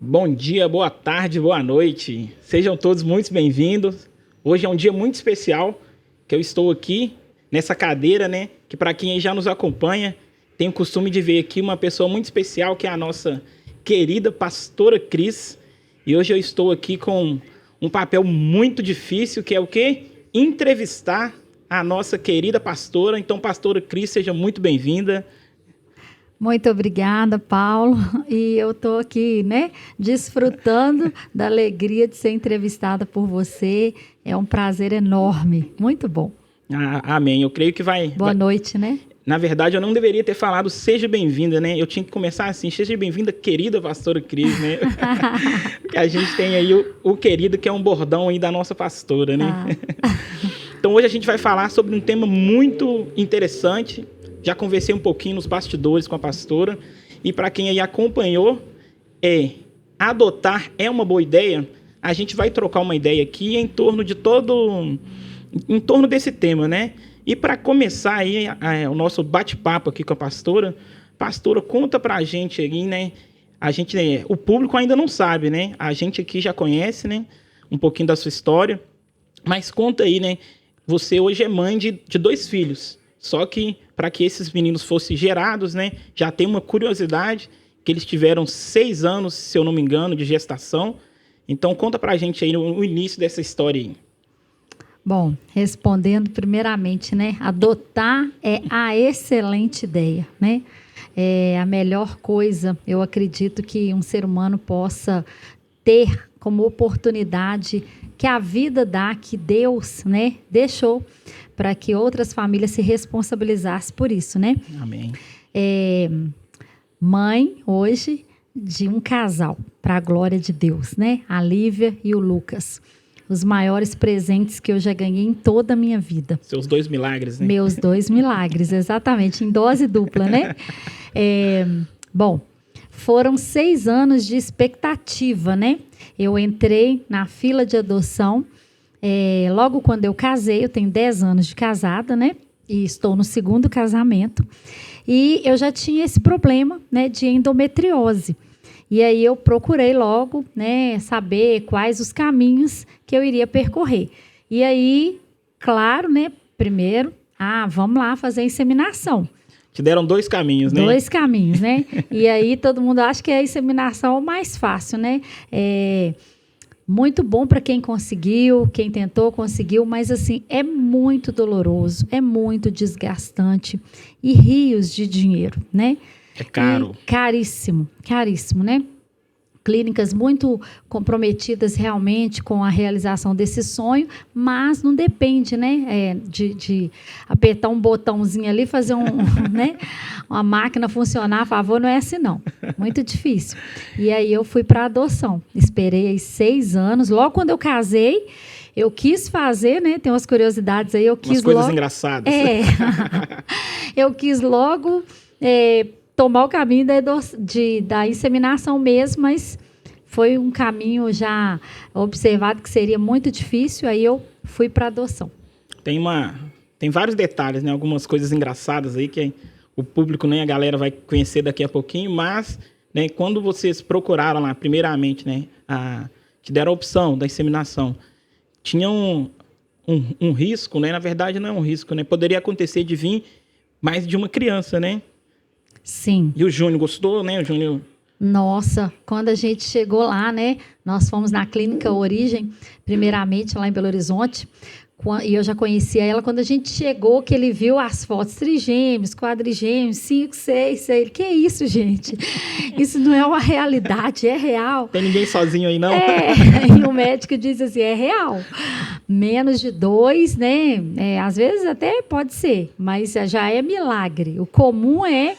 Bom dia, boa tarde, boa noite. Sejam todos muito bem-vindos. Hoje é um dia muito especial que eu estou aqui nessa cadeira, né? Que para quem já nos acompanha, tem o costume de ver aqui uma pessoa muito especial, que é a nossa querida pastora Cris. E hoje eu estou aqui com um papel muito difícil, que é o quê? Entrevistar a nossa querida pastora. Então, pastora Cris, seja muito bem-vinda. Muito obrigada, Paulo. E eu estou aqui, né, desfrutando da alegria de ser entrevistada por você. É um prazer enorme. Muito bom. Amém. Eu creio que vai... Boa noite, né? Na verdade, eu não deveria ter falado seja bem-vinda, né? Eu tinha que começar assim, seja bem-vinda, querida pastora Cris, né? A gente tem aí o querido, que é um bordão aí da nossa pastora, né? Então, hoje a gente vai falar sobre um tema muito interessante. Já conversei um pouquinho nos bastidores com a pastora. E para quem aí acompanhou, adotar é uma boa ideia? A gente vai trocar uma ideia aqui em torno desse tema, né? E para começar aí o nosso bate-papo aqui com a pastora, conta para a gente aí, né? O público ainda não sabe, né? A gente aqui já conhece, né? Um pouquinho da sua história. Mas conta aí, né? Você hoje é mãe de 2 filhos. Só que para que esses meninos fossem gerados, né? Já tem uma curiosidade, que eles tiveram 6 anos, se eu não me engano, de gestação. Então conta para a gente aí o início dessa história aí. Bom, respondendo primeiramente, né? Adotar é a excelente ideia, né? É a melhor coisa, eu acredito, que um ser humano possa ter como oportunidade que a vida dá, que Deus, né, deixou para que outras famílias se responsabilizassem por isso, né? Amém. Mãe, hoje, de um casal, para a glória de Deus, né? A Lívia e o Lucas. Os maiores presentes que eu já ganhei em toda a minha vida. Seus 2 milagres, né? Meus 2 milagres, exatamente, em dose dupla, né? Bom, foram 6 anos de expectativa, né? Eu entrei na fila de adoção logo quando eu casei. Eu tenho 10 anos de casada, né? E estou no 2º casamento. E eu já tinha esse problema, né, de endometriose. E aí eu procurei logo, né, saber quais os caminhos que eu iria percorrer. E aí, claro, né, primeiro, vamos lá fazer a inseminação. Te deram 2 caminhos, né? 2 caminhos, né? E aí todo mundo acha que a inseminação é o mais fácil, né? Muito bom para quem conseguiu, quem tentou, conseguiu, mas assim, é muito doloroso, é muito desgastante e rios de dinheiro, né? É caro. Caríssimo, caríssimo, né? Clínicas muito comprometidas realmente com a realização desse sonho, mas não depende, né, de apertar um botãozinho ali, fazer né, uma máquina funcionar a favor, não é assim não, muito difícil. E aí eu fui para a adoção, esperei aí 6 anos, logo quando eu casei, eu quis fazer, né, tem umas curiosidades aí, umas coisas engraçadas. Eu quis logo... tomar o caminho da inseminação mesmo, mas foi um caminho já observado que seria muito difícil, aí eu fui para adoção. Tem vários detalhes, né? Algumas coisas engraçadas aí que o público, né, a galera vai conhecer daqui a pouquinho, mas, né, quando vocês procuraram lá, primeiramente, né, te deram a opção da inseminação, tinha um risco, né? Na verdade, não é um risco, né? Poderia acontecer de vir mais de uma criança, né? Sim. E o Júnior gostou, né? O Júnior... Nossa, quando a gente chegou lá, né? Nós fomos na clínica Origem, primeiramente lá em Belo Horizonte, e eu já conhecia ela. Quando a gente chegou, que ele viu as fotos, trigêmeos, quadrigêmeos, 5, 6, 6. Que é isso, gente? Isso não é uma realidade, é real. Tem ninguém sozinho aí, não? E o médico diz assim, é real. Menos de 2, né? Às vezes até pode ser, mas já é milagre. O comum é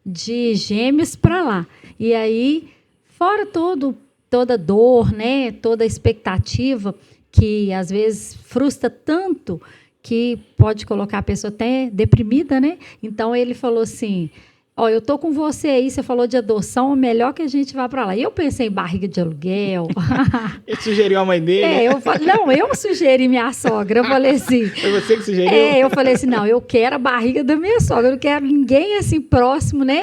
de gêmeos para lá. E aí, fora toda dor, né? Toda expectativa, que às vezes frustra tanto que pode colocar a pessoa até deprimida, né? Então ele falou assim, Ó, eu tô com você aí, você falou de adoção, é melhor que a gente vá para lá. E eu pensei em barriga de aluguel. Ele sugeriu a mãe dele? Não, eu sugeri minha sogra. Eu falei assim... Foi você que sugeriu? Eu falei assim, não, eu quero a barriga da minha sogra, eu não quero ninguém assim próximo, né?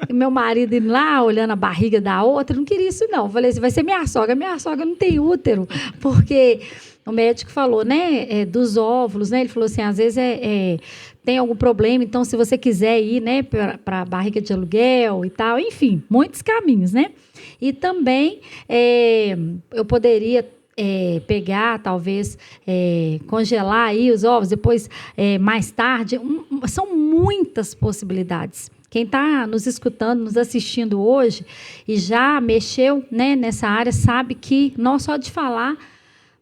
E meu marido indo lá, olhando a barriga da outra, não queria isso não. Eu falei assim, vai ser minha sogra não tem útero, porque o médico falou, né, dos óvulos, né? Ele falou assim, às vezes tem algum problema, então se você quiser ir, né, para a barriga de aluguel e tal, enfim, muitos caminhos, né? E também eu poderia pegar, talvez, congelar aí os ovos, depois, mais tarde, são muitas possibilidades. Quem está nos escutando, nos assistindo hoje e já mexeu, né, nessa área, sabe que não só de falar,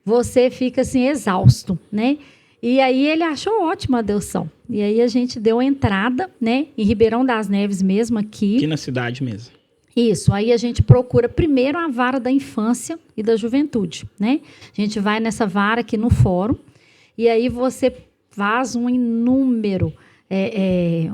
você fica assim, exausto, né? E aí ele achou ótima a adoção. E aí a gente deu entrada, né, em Ribeirão das Neves mesmo, Aqui na cidade mesmo. Isso, aí a gente procura primeiro a vara da infância e da juventude, né? A gente vai nessa vara aqui no fórum e aí você faz um inúmero,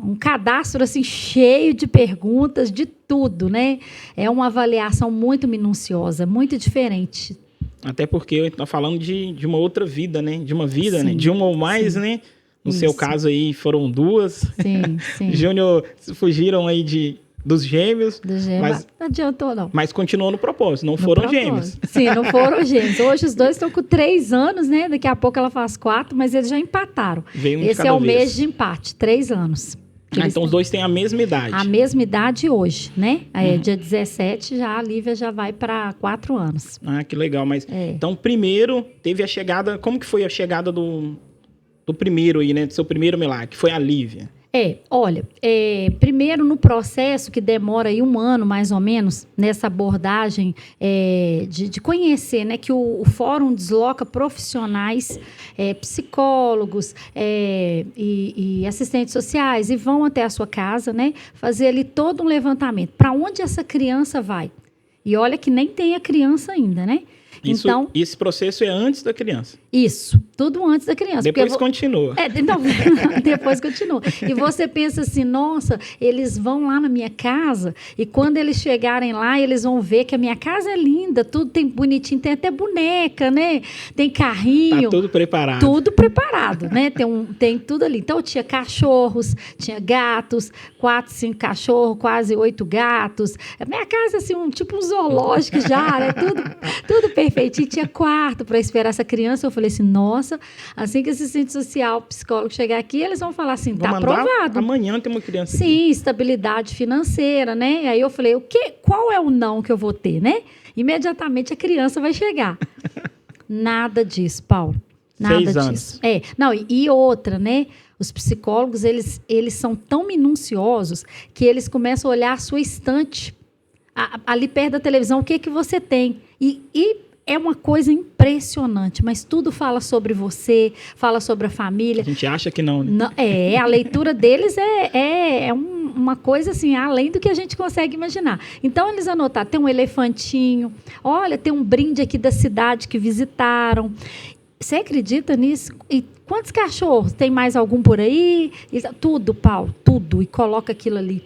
um cadastro assim cheio de perguntas, de tudo, né? É uma avaliação muito minuciosa, muito diferente. Até porque eu estou falando de uma outra vida, né? De uma vida, Sim, né? De uma ou mais, sim, né? No seu caso aí foram 2. Sim, sim. Júnior fugiram aí dos gêmeos. Mas não adiantou, não. Mas continuou no propósito, não foram gêmeos. Sim, não foram gêmeos. Hoje os dois estão com 3 anos, né? Daqui a pouco ela faz 4, mas eles já empataram. Esse é o mês de empate, 3 anos. Então os dois têm a mesma idade. A mesma idade hoje, né? Dia 17, já a Lívia já vai para 4 anos. Ah, que legal. Mas então, primeiro teve a chegada. Como que foi a chegada do primeiro aí, né? Do seu primeiro milagre, que foi a Lívia? Olha, primeiro no processo que demora aí 1 ano, mais ou menos, nessa abordagem de conhecer, né, que o fórum desloca profissionais, psicólogos e assistentes sociais e vão até a sua casa, né, fazer ali todo um levantamento. Para onde essa criança vai? E olha que nem tem a criança ainda, né? Então, esse processo é antes da criança? Isso, tudo antes da criança. Depois continua. Depois continua. E você pensa assim, nossa, eles vão lá na minha casa e quando eles chegarem lá, eles vão ver que a minha casa é linda, tudo tem bonitinho, tem até boneca, né? Tem carrinho. Tá tudo preparado. Tudo preparado, né? Tem tudo ali. Então, tinha cachorros, tinha gatos, 4, 5 cachorros, quase 8 gatos. A minha casa, assim, tipo um zoológico já, né? Tudo perfeitinho. Tinha quarto para esperar essa criança. Eu falei assim, nossa, assim que esse assistente social, psicólogo chegar aqui, eles vão falar assim, tá aprovado. Amanhã tem uma criança aqui. Sim, estabilidade financeira, né? Aí eu falei, qual é o não que eu vou ter, né? Imediatamente a criança vai chegar. Nada disso, Paulo. Nada 6 anos. disso. Não, e outra, né? Os psicólogos, eles são tão minuciosos que eles começam a olhar a sua estante, ali perto da televisão, o que você tem. E é uma coisa impressionante, mas tudo fala sobre você, fala sobre a família. A gente acha que não, né? A leitura deles é uma coisa assim, além do que a gente consegue imaginar. Então, eles anotaram, tem um elefantinho, olha, tem um brinde aqui da cidade que visitaram. Você acredita nisso? E quantos cachorros? Tem mais algum por aí? Tudo, Paulo, tudo. E coloca aquilo ali.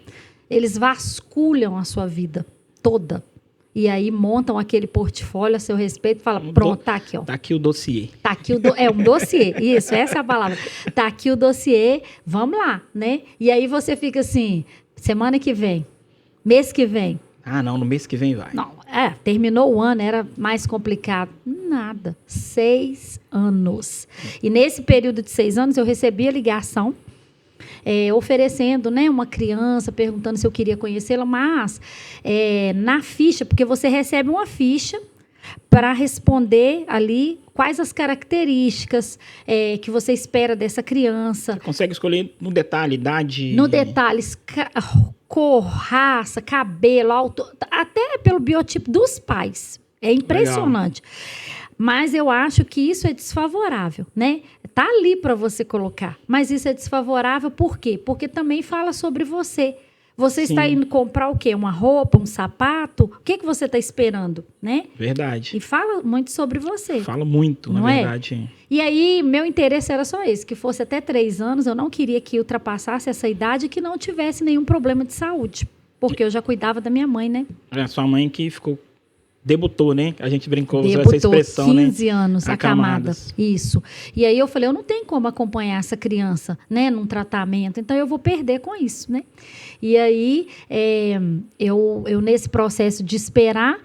Eles vasculham a sua vida toda. E aí montam aquele portfólio a seu respeito e falam, pronto, tá aqui, ó. Tá aqui o dossiê. Tá aqui um dossiê, isso, essa é a palavra. Tá aqui o dossiê, vamos lá, né? E aí você fica assim, semana que vem, mês que vem. Ah, não, no mês que vem vai. Não, terminou o ano, era mais complicado. Nada, 6 anos. E nesse período de 6 anos eu recebi a ligação, oferecendo, né, uma criança, perguntando se eu queria conhecê-la, mas na ficha, porque você recebe uma ficha para responder ali quais as características que você espera dessa criança. Você consegue escolher no detalhe, idade... No detalhe, cor, raça, cabelo, altura, até pelo biotipo dos pais. É impressionante. Legal. Mas eu acho que isso é desfavorável, né? Tá ali para você colocar. Mas isso é desfavorável por quê? Porque também fala sobre você. Você está Sim. indo comprar o quê? Uma roupa, um sapato? O que você está esperando, né? Verdade. E fala muito sobre você. Fala muito, Não na é? verdade. E aí, meu interesse era só esse, que fosse até 3 anos, eu não queria que ultrapassasse essa idade e que não tivesse nenhum problema de saúde. Porque eu já cuidava da minha mãe, né? É a sua mãe que debutou, né? A gente brincou, usou essa Debutou expressão, 15 né? anos, acamada. Acamadas. Isso. E aí eu falei, eu não tenho como acompanhar essa criança, né, num tratamento, então eu vou perder com isso, né? E aí, eu nesse processo de esperar,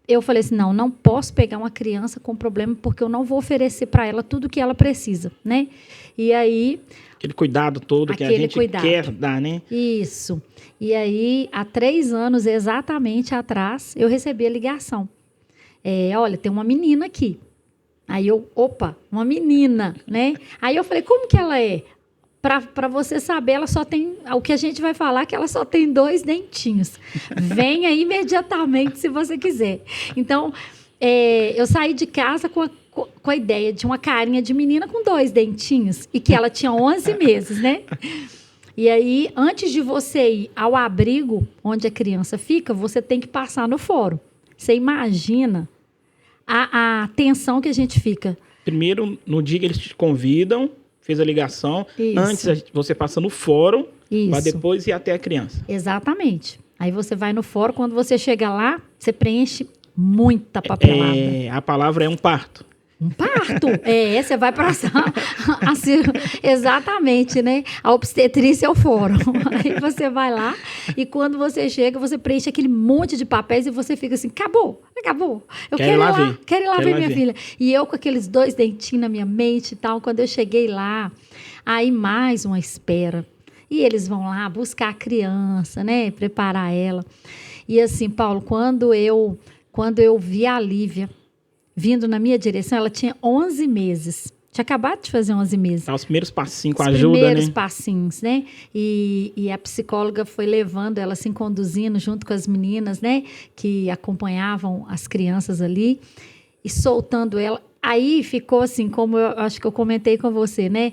eu falei assim, não posso pegar uma criança com problema, porque eu não vou oferecer para ela tudo que ela precisa, né? E aí... Aquele cuidado todo que a Aquele gente cuidado. quer dar, né? Isso. E aí, há 3 anos exatamente atrás, eu recebi a ligação. Olha, tem uma menina aqui. Aí opa, uma menina, né? Aí eu falei, como que ela é? Para você saber, ela só tem... O que a gente vai falar é que ela só tem 2 dentinhos. Venha imediatamente, se você quiser. Então, eu saí de casa com a ideia de uma carinha de menina com 2 dentinhos. E que ela tinha 11 meses, né? E aí, antes de você ir ao abrigo, onde a criança fica, você tem que passar no fórum. Você imagina a tensão que a gente fica. Primeiro, no dia que eles te convidam, fez a ligação. Isso. Antes, você passa no fórum, Isso. para depois ir até a criança. Exatamente. Aí você vai no fórum, quando você chega lá, você preenche muita papelada. A palavra é um parto. Um parto. Você vai passar. Assim, exatamente, né? A obstetrícia é o fórum. Aí você vai lá e quando você chega, você preenche aquele monte de papéis e você fica assim, acabou. Eu quero ir lá, quero ir lá ver minha filha. E eu com aqueles 2 dentinhos na minha mente e tal, quando eu cheguei lá, aí mais uma espera. E eles vão lá buscar a criança, né? Preparar ela. E assim, Paulo, quando eu vi a Lívia vindo na minha direção, ela tinha 11 meses. Tinha acabado de fazer 11 meses. Os primeiros passinhos com Os ajuda, né? primeiros passinhos, né? E a psicóloga foi levando ela, assim, conduzindo junto com as meninas, né? Que acompanhavam as crianças ali. E soltando ela. Aí ficou assim, como eu acho que eu comentei com você, né?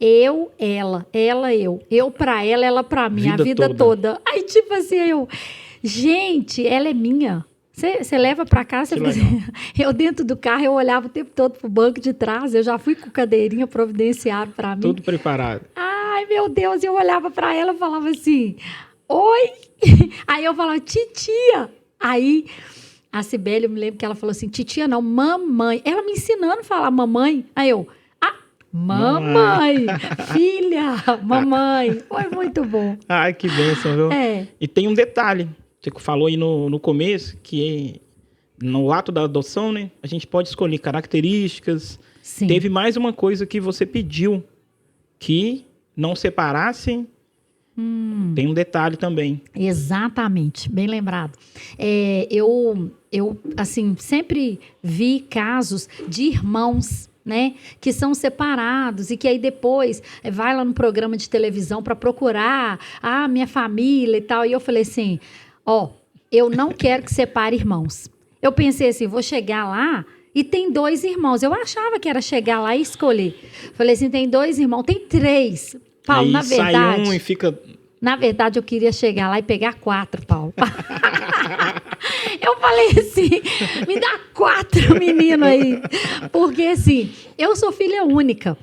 Eu, ela, eu. Eu pra ela pra mim, a vida toda. Aí, tipo assim, gente, ela é minha. Você leva para casa, eu dentro do carro, eu olhava o tempo todo pro banco de trás, eu já fui com cadeirinha providenciado para mim. Tudo preparado. Ai, meu Deus, eu olhava para ela e falava assim, oi! Aí eu falava, titia! Aí a Cibele, eu me lembro que ela falou assim, titia não, mamãe. Ela me ensinando a falar mamãe. Aí eu, mamãe, filha, mamãe. Foi muito bom. Ai, que bênção, viu? E tem um detalhe. Você falou aí no começo que no ato da adoção, né, a gente pode escolher características. Sim. Teve mais uma coisa que você pediu, que não separassem. Tem um detalhe também. Exatamente, bem lembrado. Eu assim, sempre vi casos de irmãos, né, que são separados e que aí depois vai lá no programa de televisão para procurar minha família e tal. E eu falei assim, eu não quero que separe irmãos. Eu pensei assim, vou chegar lá e tem 2 irmãos. Eu achava que era chegar lá e escolher. Falei assim, tem 2 irmãos, tem 3. Paulo, aí na verdade... sai um e fica... Na verdade, eu queria chegar lá e pegar 4, Paulo. Eu falei assim, me dá 4 meninos aí. Porque assim, eu sou filha única.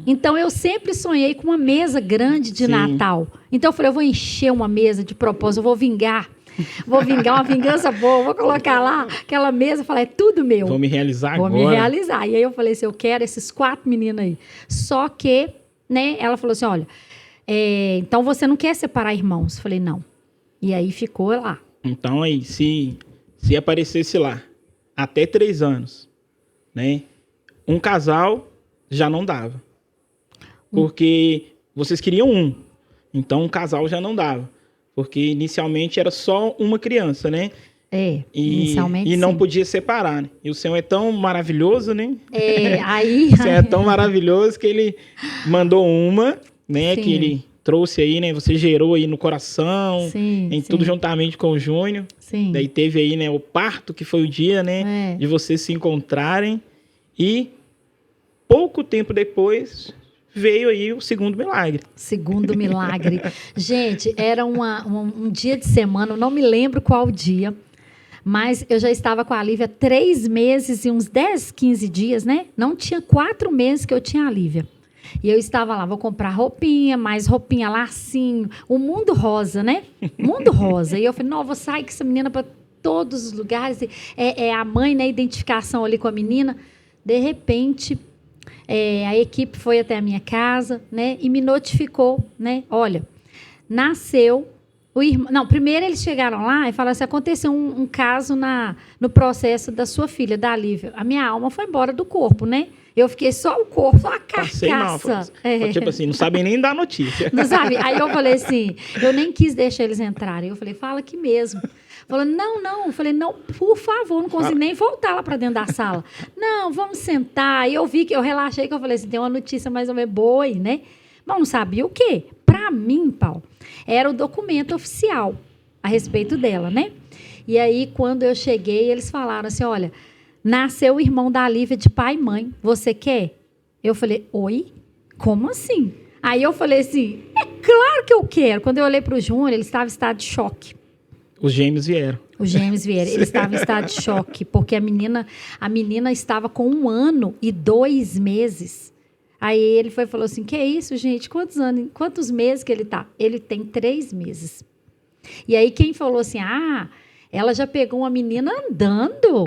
Então, eu sempre sonhei com uma mesa grande de Natal. Então, eu falei, eu vou encher uma mesa de propósito, eu vou vingar. Vou vingar uma vingança boa, vou colocar lá aquela mesa e falar, é tudo meu. Vou me realizar agora. Vou me realizar. E aí eu falei assim, eu quero esses 4 meninos aí. Só que, né, ela falou assim, olha, então você não quer separar irmãos? Eu falei, não. E aí ficou lá. Então aí, se aparecesse lá, até 3 anos, né, um casal já não dava. Porque vocês queriam um, então um casal já não dava. Porque inicialmente era só uma criança, né? Inicialmente e não sim. podia separar, né? E o Senhor é tão maravilhoso, né? Aí... O Senhor é tão maravilhoso que ele mandou uma, né? Sim. Que ele trouxe aí, né? Você gerou aí no coração, sim, tudo juntamente com o Júnior. Sim. Daí teve aí, né? O parto, que foi o dia, né? De vocês se encontrarem. E pouco tempo depois, veio aí o segundo milagre. Segundo milagre. Gente, era um dia de semana, eu não me lembro qual dia, mas eu já estava com a Lívia 3 meses e uns 10, 15 dias, né? Não tinha 4 meses que eu tinha a Lívia. E eu estava lá, vou comprar roupinha, mais roupinha, lacinho, o mundo rosa, né? Mundo rosa. E eu falei, não, vou sair com essa menina para todos os lugares. É a mãe, né? Identificação ali com a menina. De repente, a equipe foi até a minha casa, né? E me notificou, né? Olha, nasceu o irmão. Não, primeiro eles chegaram lá e falaram assim: aconteceu um caso no processo da sua filha, da Lívia. A minha alma foi embora do corpo, né? Eu fiquei só o corpo, só a carcaça. Tipo assim, não sabem nem dar notícia. Não sabe? Aí eu falei assim, eu nem quis deixar eles entrarem. Eu falei, fala aqui mesmo. Falou, não. Eu falei, não, por favor, não consigo nem voltar lá para dentro da sala. Não, vamos sentar. E eu vi que eu relaxei, que eu falei assim, tem uma notícia mais ou menos boa aí, né? Mas não sabia o quê? Para mim, Paulo, era o documento oficial a respeito dela, né? E aí, quando eu cheguei, eles falaram assim, olha, nasceu o irmão da Lívia de pai e mãe. Você quer? Eu falei, oi? Como assim? Aí eu falei assim, é claro que eu quero. Quando eu olhei para o Júnior, ele estava em estado de choque. Os gêmeos vieram. Ele estava em estado de choque, porque a menina estava com 1 ano e 2 meses. Aí ele falou assim, que é isso, gente? Quantos meses que ele tá? Ele tem 3 meses. E aí quem falou assim, ela já pegou uma menina andando.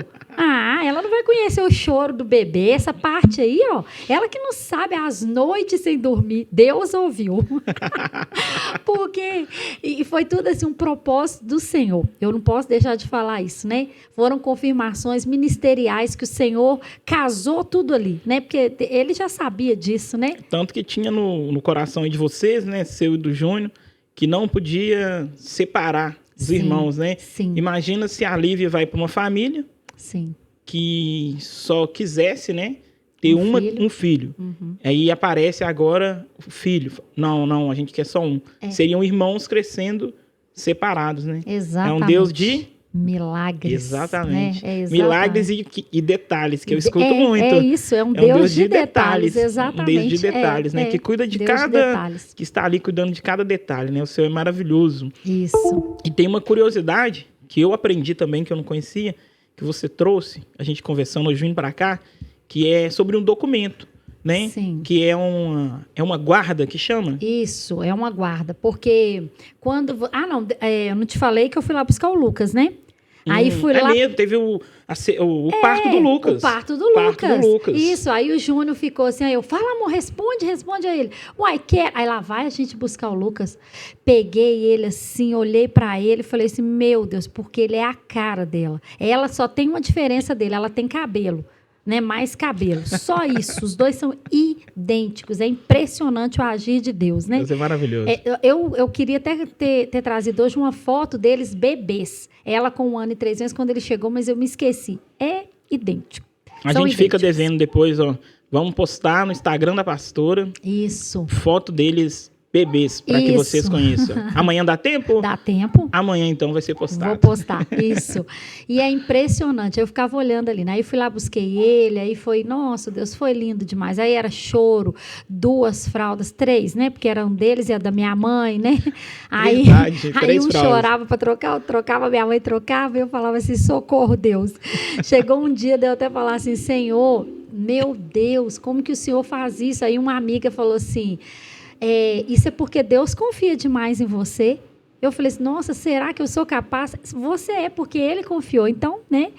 Ela não vai conhecer o choro do bebê. Essa parte aí, ó. Ela que não sabe as noites sem dormir. Deus ouviu. Porque... E foi tudo assim, um propósito do Senhor. Eu não posso deixar de falar isso, né? Foram confirmações ministeriais que o Senhor casou tudo ali, né? Porque ele já sabia disso, né? Tanto que tinha no coração de vocês, né? Seu e do Júnior, que não podia separar os irmãos, né? Sim. Imagina se a Lívia vai para uma família que só quisesse, né, ter um filho. Uhum. Aí aparece agora o filho. Não, a gente quer só um. Seriam irmãos crescendo separados, né? Exatamente. É um Deus de milagres. Exatamente. Né? Exatamente. Milagres e detalhes, que eu escuto muito. É isso, é um Deus de detalhes. Exatamente. Um Deus de detalhes, né? Que cuida de que está ali cuidando de cada detalhe, né? O Senhor é maravilhoso. Isso. E tem uma curiosidade que eu aprendi também, que eu não conhecia, que você trouxe, a gente conversando hoje vindo para cá, que é sobre um documento, né? Sim. Que é uma guarda que chama? Isso, é uma guarda. Porque quando... eu não te falei que eu fui lá buscar o Lucas, né? Aí fui lá... mesmo, teve o parto do Lucas. O parto do Lucas. Isso, aí o Júnior ficou assim, aí eu, fala amor, responde a ele. Uai, quer? Aí lá vai a gente buscar o Lucas. Peguei ele assim, olhei pra ele e falei assim, meu Deus, porque ele é a cara dela. Ela só tem uma diferença dele, ela tem cabelo. Né, mais cabelo, só isso. Os dois são idênticos. É impressionante o agir de Deus, né? Deus é maravilhoso. Eu queria até ter trazido hoje uma foto deles bebês. Ela com 1 ano e 3 meses quando ele chegou, mas eu me esqueci. É idêntico. A gente fica devendo depois, ó. Vamos postar no Instagram da pastora. Isso. Foto deles bebês, para que vocês conheçam. Amanhã dá tempo? Dá tempo. Amanhã, então, vai ser postado. Vou postar, isso. E é impressionante. Eu ficava olhando ali, né? Aí fui lá, busquei ele, aí foi, nossa, Deus, foi lindo demais. Aí era choro, 2 fraldas, 3, né? Porque era um deles e a da minha mãe, né? Aí, verdade, aí um fraldas. chorava para trocar, eu trocava, minha mãe trocava, e eu falava assim, socorro, Deus. Chegou um dia de eu até falar assim, Senhor, meu Deus, como que o Senhor faz isso? Aí uma amiga falou assim... isso é porque Deus confia demais em você. Eu falei assim, nossa, será que eu sou capaz? Você é, porque Ele confiou. Então, né,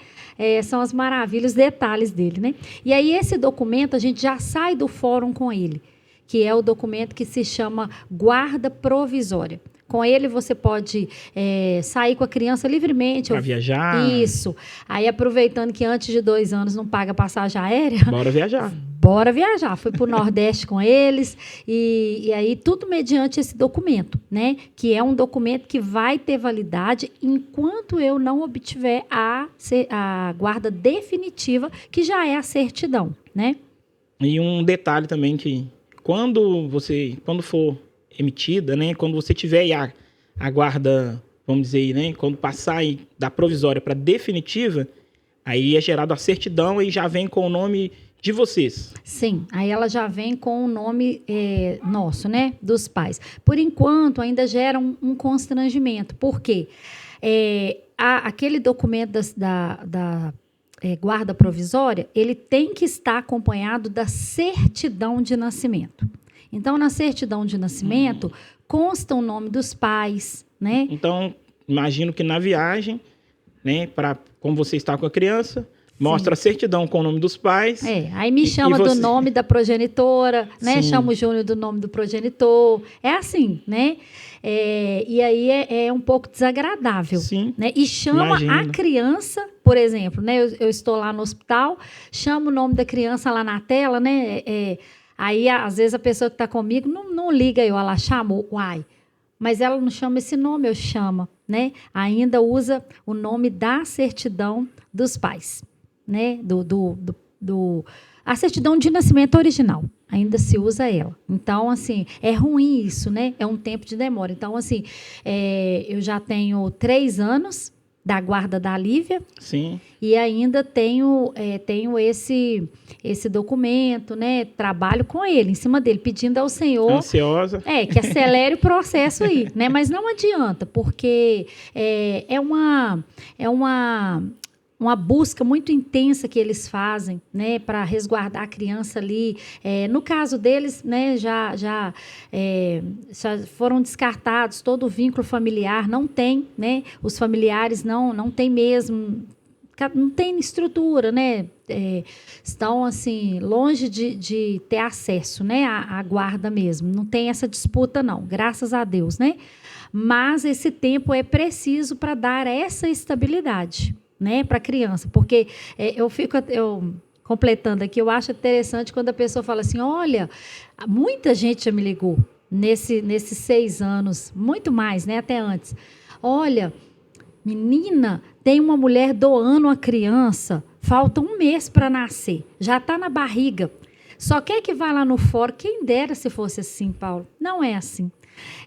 são as maravilhas, os detalhes dele, né? E aí esse documento, a gente já sai do fórum com ele, que é o documento que se chama guarda provisória. Com ele você pode sair com a criança livremente. Para viajar. Isso. Aí aproveitando que antes de 2 anos não paga passagem aérea. Bora viajar. Bora viajar. Fui para o Nordeste com eles e aí tudo mediante esse documento, né? Que é um documento que vai ter validade enquanto eu não obtiver a guarda definitiva, que já é a certidão, né? E um detalhe também que quando for emitida, né? Quando você tiver a guarda, vamos dizer, né? Quando passar da provisória para definitiva, aí é gerado a certidão e já vem com o nome de vocês. Sim, aí ela já vem com o nome nosso, né, dos pais. Por enquanto, ainda gera um constrangimento. Por quê? Aquele documento da guarda provisória, ele tem que estar acompanhado da certidão de nascimento. Então, na certidão de nascimento, consta o nome dos pais, né? Então, imagino que na viagem, né, como você está com a criança, mostra a certidão com o nome dos pais. Aí me chama do nome da progenitora, né? Sim. Chama o Júnior do nome do progenitor. É assim, né? E aí é um pouco desagradável. Sim. Né? E chama a criança, por exemplo, né? Eu estou lá no hospital, chamo o nome da criança lá na tela, né? Aí, às vezes, a pessoa que está comigo não liga, ela chama, uai. Mas ela não chama esse nome, eu chamo, né? Ainda usa o nome da certidão dos pais, né? A certidão de nascimento original, ainda se usa ela. Então, assim, é ruim isso, né? É um tempo de demora. Então, assim, eu já tenho 3 anos da guarda da Lívia. Sim. E ainda tenho esse documento, né? Trabalho com ele, em cima dele, pedindo ao Senhor... Ansiosa. Que acelere o processo aí, né? Mas não adianta, porque é uma busca muito intensa que eles fazem, né, para resguardar a criança ali. No caso deles, né, já foram descartados todo o vínculo familiar, não tem, né, os familiares não tem mesmo, não tem estrutura, né, estão assim longe de ter acesso, né, à guarda mesmo, não tem essa disputa não, graças a Deus, né, mas esse tempo é preciso para dar essa estabilidade, né, para a criança, porque eu completando aqui, eu acho interessante quando a pessoa fala assim, olha, muita gente já me ligou nesses 6 anos, muito mais, né, até antes, olha, menina, tem uma mulher doando a criança, falta 1 mês para nascer, já está na barriga, só quer que vá lá no fórum, quem dera se fosse assim, Paulo, não é assim,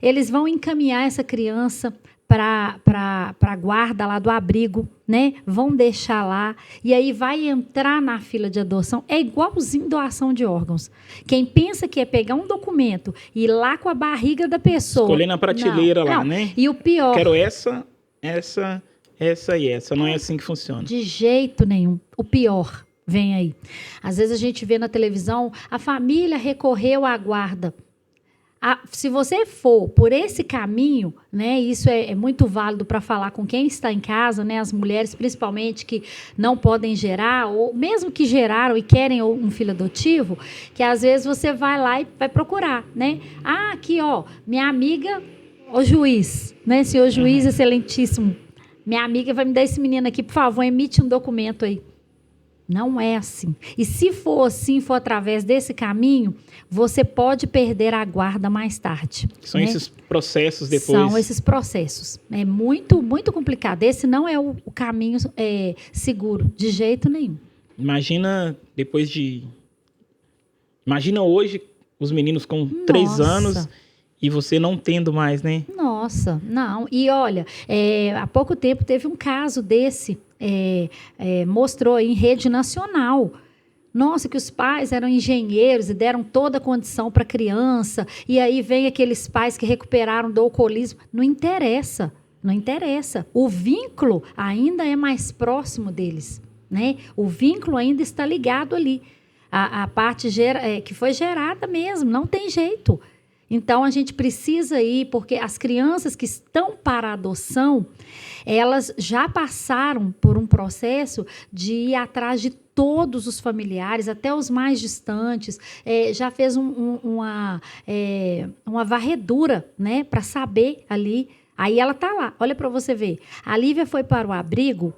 eles vão encaminhar essa criança para a guarda lá do abrigo, né? Vão deixar lá e aí vai entrar na fila de adoção. É igualzinho doação de órgãos. Quem pensa que é pegar um documento e ir lá com a barriga da pessoa... Escolher na prateleira lá, né? E o pior... Quero essa e essa. Não é assim que funciona. De jeito nenhum. O pior vem aí. Às vezes a gente vê na televisão, a família recorreu à guarda. Se você for por esse caminho, né, isso é muito válido para falar com quem está em casa, né, as mulheres principalmente que não podem gerar, ou mesmo que geraram e querem um filho adotivo, que às vezes você vai lá e vai procurar, né? Aqui, ó, minha amiga, o juiz, né, senhor juiz excelentíssimo, minha amiga vai me dar esse menino aqui, por favor, emite um documento aí. Não é assim. E se for assim, for através desse caminho, você pode perder a guarda mais tarde. São esses processos depois. São esses processos. É muito, muito complicado. Esse não é o caminho seguro, de jeito nenhum. Imagina hoje os meninos com 3 anos e você não tendo mais, né? Nossa, não. E olha, há pouco tempo teve um caso desse, mostrou em rede nacional. Nossa, que os pais eram engenheiros e deram toda a condição para a criança. E aí vem aqueles pais que recuperaram do alcoolismo. Não interessa, não interessa. O vínculo ainda é mais próximo deles, né? O vínculo ainda está ligado ali. A parte que foi gerada mesmo, não tem jeito. Então, a gente precisa ir, porque as crianças que estão para adoção, elas já passaram por um processo de ir atrás de todos os familiares, até os mais distantes, já fez uma varredura, né, para saber ali. Aí ela está lá, olha para você ver. A Lívia foi para o abrigo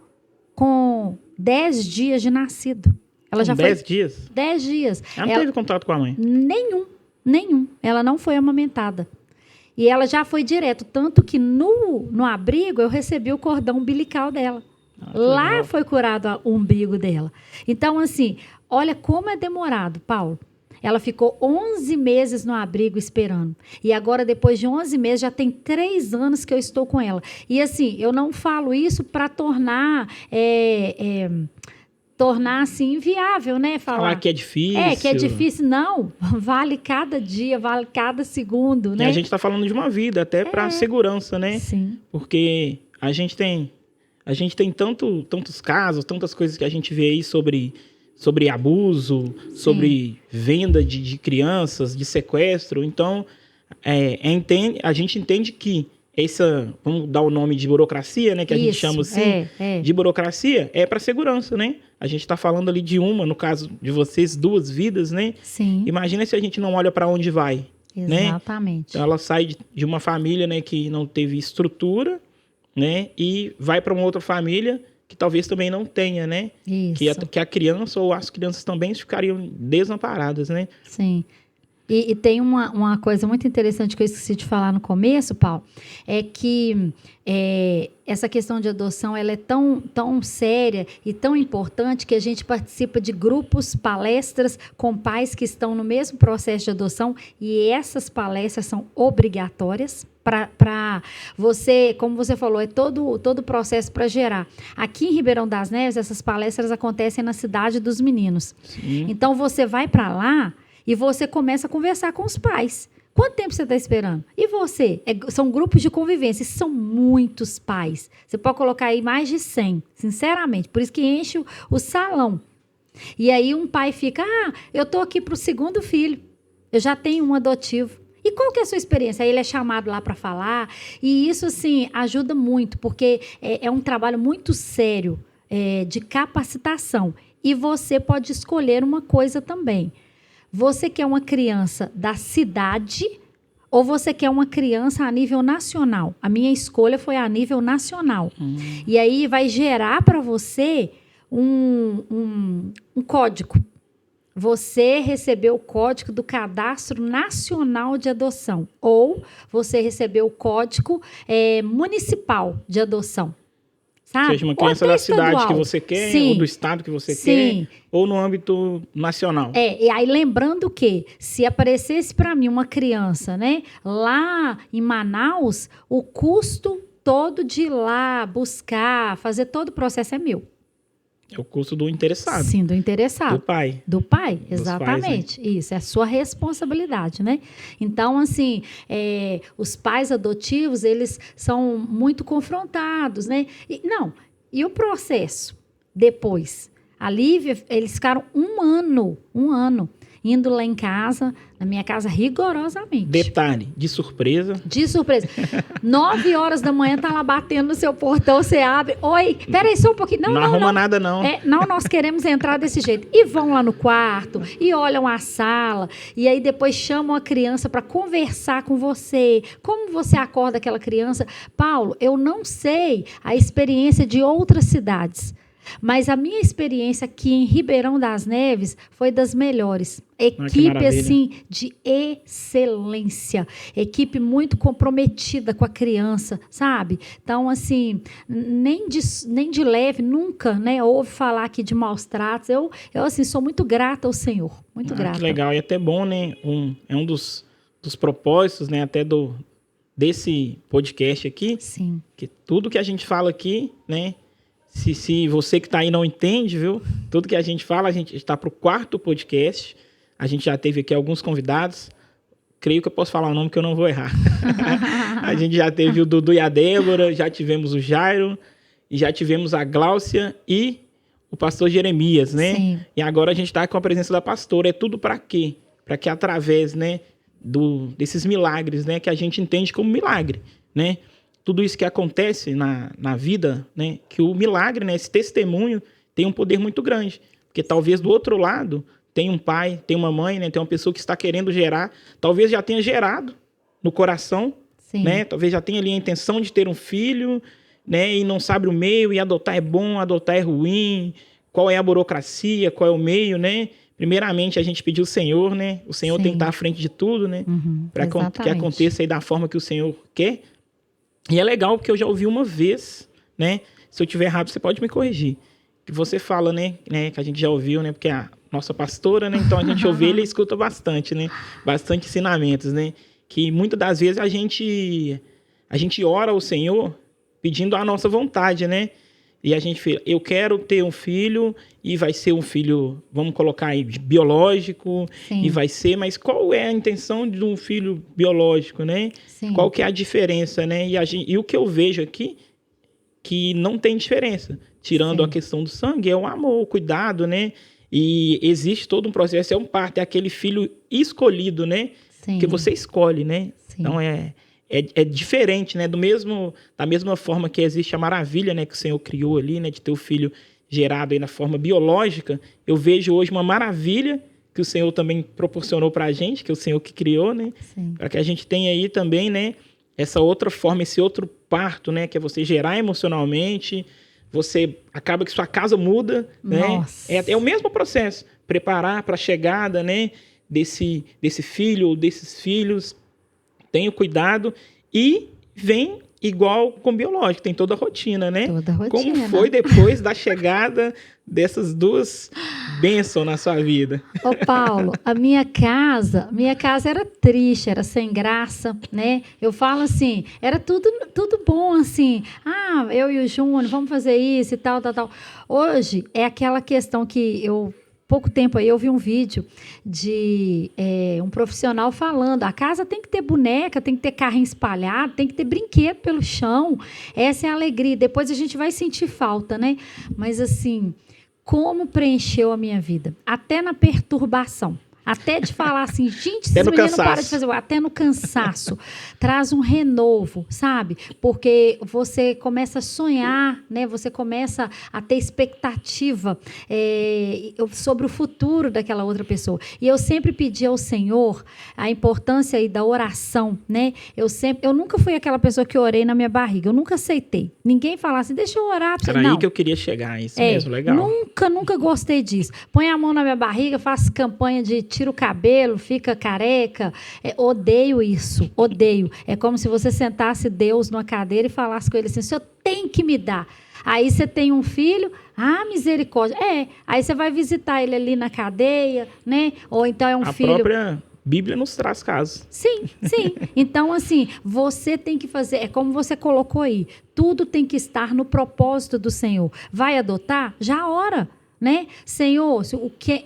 com 10 dias de nascido. Ela já 10 dias? 10 dias. Ela não teve contato com a mãe? Nenhum. Ela não foi amamentada. E ela já foi direto. Tanto que no abrigo eu recebi o cordão umbilical dela. Lá legal. Foi curado o umbigo dela. Então, assim, olha como é demorado, Paulo. Ela ficou 11 meses no abrigo esperando. E agora, depois de 11 meses, já tem 3 anos que eu estou com ela. E assim, eu não falo isso para tornar... tornar assim inviável, né? Falar que é difícil. Que é difícil. Não, vale cada dia, vale cada segundo, né? E a gente está falando de uma vida, até para segurança, né? Sim. Porque a gente tem tantos casos, tantas coisas que a gente vê aí sobre abuso, sobre venda de crianças, de sequestro. Então, a gente entende que vamos dar o nome de burocracia, né? Que a gente chama assim, de burocracia, é para segurança, né? A gente está falando ali no caso de vocês, 2 vidas, né? Sim. Imagina se a gente não olha para onde vai, exatamente. Né? Então, ela sai de uma família, né, que não teve estrutura, né? E vai para uma outra família que talvez também não tenha, né? Isso. Que a criança ou as crianças também ficariam desamparadas, né? Sim. E tem uma coisa muito interessante que eu esqueci de falar no começo, Paulo, é que essa questão de adoção ela é tão séria e tão importante que a gente participa de grupos, palestras com pais que estão no mesmo processo de adoção, e essas palestras são obrigatórias para você, como você falou, é todo o processo para gerar. Aqui em Ribeirão das Neves, essas palestras acontecem na Cidade dos Meninos. Sim. Então, você vai para lá e você começa a conversar com os pais. Quanto tempo você está esperando? E você? São grupos de convivência. São muitos pais. Você pode colocar aí mais de 100, sinceramente. Por isso que enche o salão. E aí um pai fica, eu estou aqui para o 2º filho. Eu já tenho um adotivo. E qual que é a sua experiência? Aí ele é chamado lá para falar. E isso, assim, ajuda muito, porque é um trabalho muito sério de capacitação. E você pode escolher uma coisa também. Você quer uma criança da cidade ou você quer uma criança a nível nacional? A minha escolha foi a nível nacional. E aí vai gerar para você um código. Você recebeu o código do Cadastro Nacional de Adoção ou você recebeu o código municipal de adoção. Sabe? Seja uma criança da cidade que você quer, Sim. ou do estado que você quer, ou no âmbito nacional. E aí lembrando que se aparecesse para mim uma criança, né, lá em Manaus, o custo todo de ir lá, buscar, fazer todo o processo é meu. É o custo do interessado. Sim, do interessado. Do pai. Do pai, Dos exatamente. pais, né? Isso, é a sua responsabilidade, né? Então, assim, os pais adotivos, eles são muito confrontados, né? E o processo depois? A Lívia, eles ficaram um ano, indo lá em casa, na minha casa, rigorosamente. Detalhe, de surpresa. De surpresa. 9 horas da manhã, tá lá batendo no seu portão, você abre. Oi, peraí só um pouquinho. Não arruma nada, não. Nós queremos entrar desse jeito. E vão lá no quarto, e olham a sala, e aí depois chamam a criança para conversar com você. Como você acorda aquela criança? Paulo, eu não sei a experiência de outras cidades, mas a minha experiência aqui em Ribeirão das Neves foi das melhores. Equipe, assim, de excelência. Equipe muito comprometida com a criança, sabe? Então, assim, nem de leve, nunca, né, ouve falar aqui de maus tratos. Eu assim, sou muito grata ao Senhor. Muito grata. Que legal. E até bom, né? É um dos propósitos, né? Até desse podcast aqui. Sim. Que tudo que a gente fala aqui, né? Se você que está aí não entende, viu? Tudo que a gente fala, a gente está para o 4º podcast. A gente já teve aqui alguns convidados. Creio que eu posso falar o nome que eu não vou errar. A gente já teve o Dudu e a Débora, já tivemos o Jairo, e já tivemos a Gláucia e o pastor Jeremias, né? Sim. E agora a gente está com a presença da pastora. É tudo para quê? Para que através, né, desses milagres, né, que a gente entende como milagre, né? Tudo isso que acontece na vida, né, que o milagre, né, esse testemunho tem um poder muito grande. Porque talvez do outro lado tem um pai, tem uma mãe, né, tem uma pessoa que está querendo gerar, talvez já tenha gerado no coração, Sim. né, talvez já tenha ali a intenção de ter um filho, né, e não sabe o meio, e adotar é bom, adotar é ruim, qual é a burocracia, qual é o meio, né? Primeiramente, a gente pediu o Senhor, né? O Senhor tem que estar à frente de tudo, né? Para que aconteça aí da forma que o Senhor quer. E é legal porque eu já ouvi uma vez, né? Se eu tiver errado, você pode me corrigir. Que você fala, né? Que a gente já ouviu, né? Porque a nossa pastora, né? Então a gente ouve ele e escuta bastante, né? Bastante ensinamentos, né? Que muitas das vezes a gente ora ao Senhor pedindo a nossa vontade, né? E a gente fala, eu quero ter um filho e vai ser um filho, vamos colocar aí, biológico, Sim. e vai ser, mas qual é a intenção de um filho biológico, né? Sim. Qual que é a diferença, né? E o que eu vejo aqui, que não tem diferença, tirando Sim. a questão do sangue, é o amor, o cuidado, né? E existe todo um processo, é um parto, é aquele filho escolhido, né? Sim. Que você escolhe, né? Sim. Então é diferente, né? Da mesma forma que existe a maravilha, né, que o Senhor criou ali, né, de ter o filho gerado aí na forma biológica, eu vejo hoje uma maravilha que o Senhor também proporcionou para a gente, que é o Senhor que criou, né? Para que a gente tenha aí também, né, essa outra forma, esse outro parto, né, que é você gerar emocionalmente, você acaba que sua casa muda, Nossa. né? É o mesmo processo, preparar para a chegada, né, desse filho ou desses filhos. Tenha cuidado e vem igual com biológico, tem toda a rotina, né? Toda a rotina. Como foi depois da chegada dessas duas bênçãos na sua vida? Ô, Paulo, a minha casa era triste, era sem graça, né? Eu falo assim, era tudo bom, assim. Ah, eu e o Júnior, vamos fazer isso e tal. Hoje é aquela questão que pouco tempo aí eu vi um vídeo de um profissional falando, a casa tem que ter boneca, tem que ter carrinho espalhado, tem que ter brinquedo pelo chão. Essa é a alegria. Depois a gente vai sentir falta, né? Mas assim, como preencheu a minha vida? Até na perturbação. Até de falar assim, gente, esses meninos não param de fazer, até no cansaço. Traz um renovo, sabe? Porque você começa a sonhar, né? Você começa a ter expectativa sobre o futuro daquela outra pessoa. E eu sempre pedi ao Senhor a importância aí da oração, né? Eu nunca fui aquela pessoa que orei na minha barriga, eu nunca aceitei. Ninguém falasse, deixa eu orar pra você. Era aí que eu queria chegar, isso mesmo, legal. Nunca gostei disso. Põe a mão na minha barriga, faço campanha de tira o cabelo, fica careca. Odeio isso, odeio. É como se você sentasse Deus numa cadeira e falasse com ele assim, o senhor tem que me dar. Aí você tem um filho, misericórdia. Aí você vai visitar ele ali na cadeia, né? Ou então é um filho... A própria Bíblia nos traz casos. Sim. Então, assim, você tem que fazer, é como você colocou aí, tudo tem que estar no propósito do Senhor. Vai adotar? Já ora. Né? Senhor,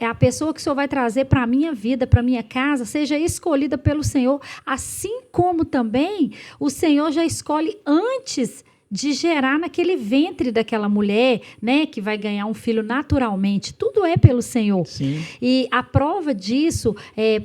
a pessoa que o Senhor vai trazer para a minha vida, para a minha casa, seja escolhida pelo Senhor, assim como também o Senhor já escolhe antes de gerar naquele ventre daquela mulher, né, que vai ganhar um filho naturalmente. Tudo é pelo Senhor. Sim. E a prova disso,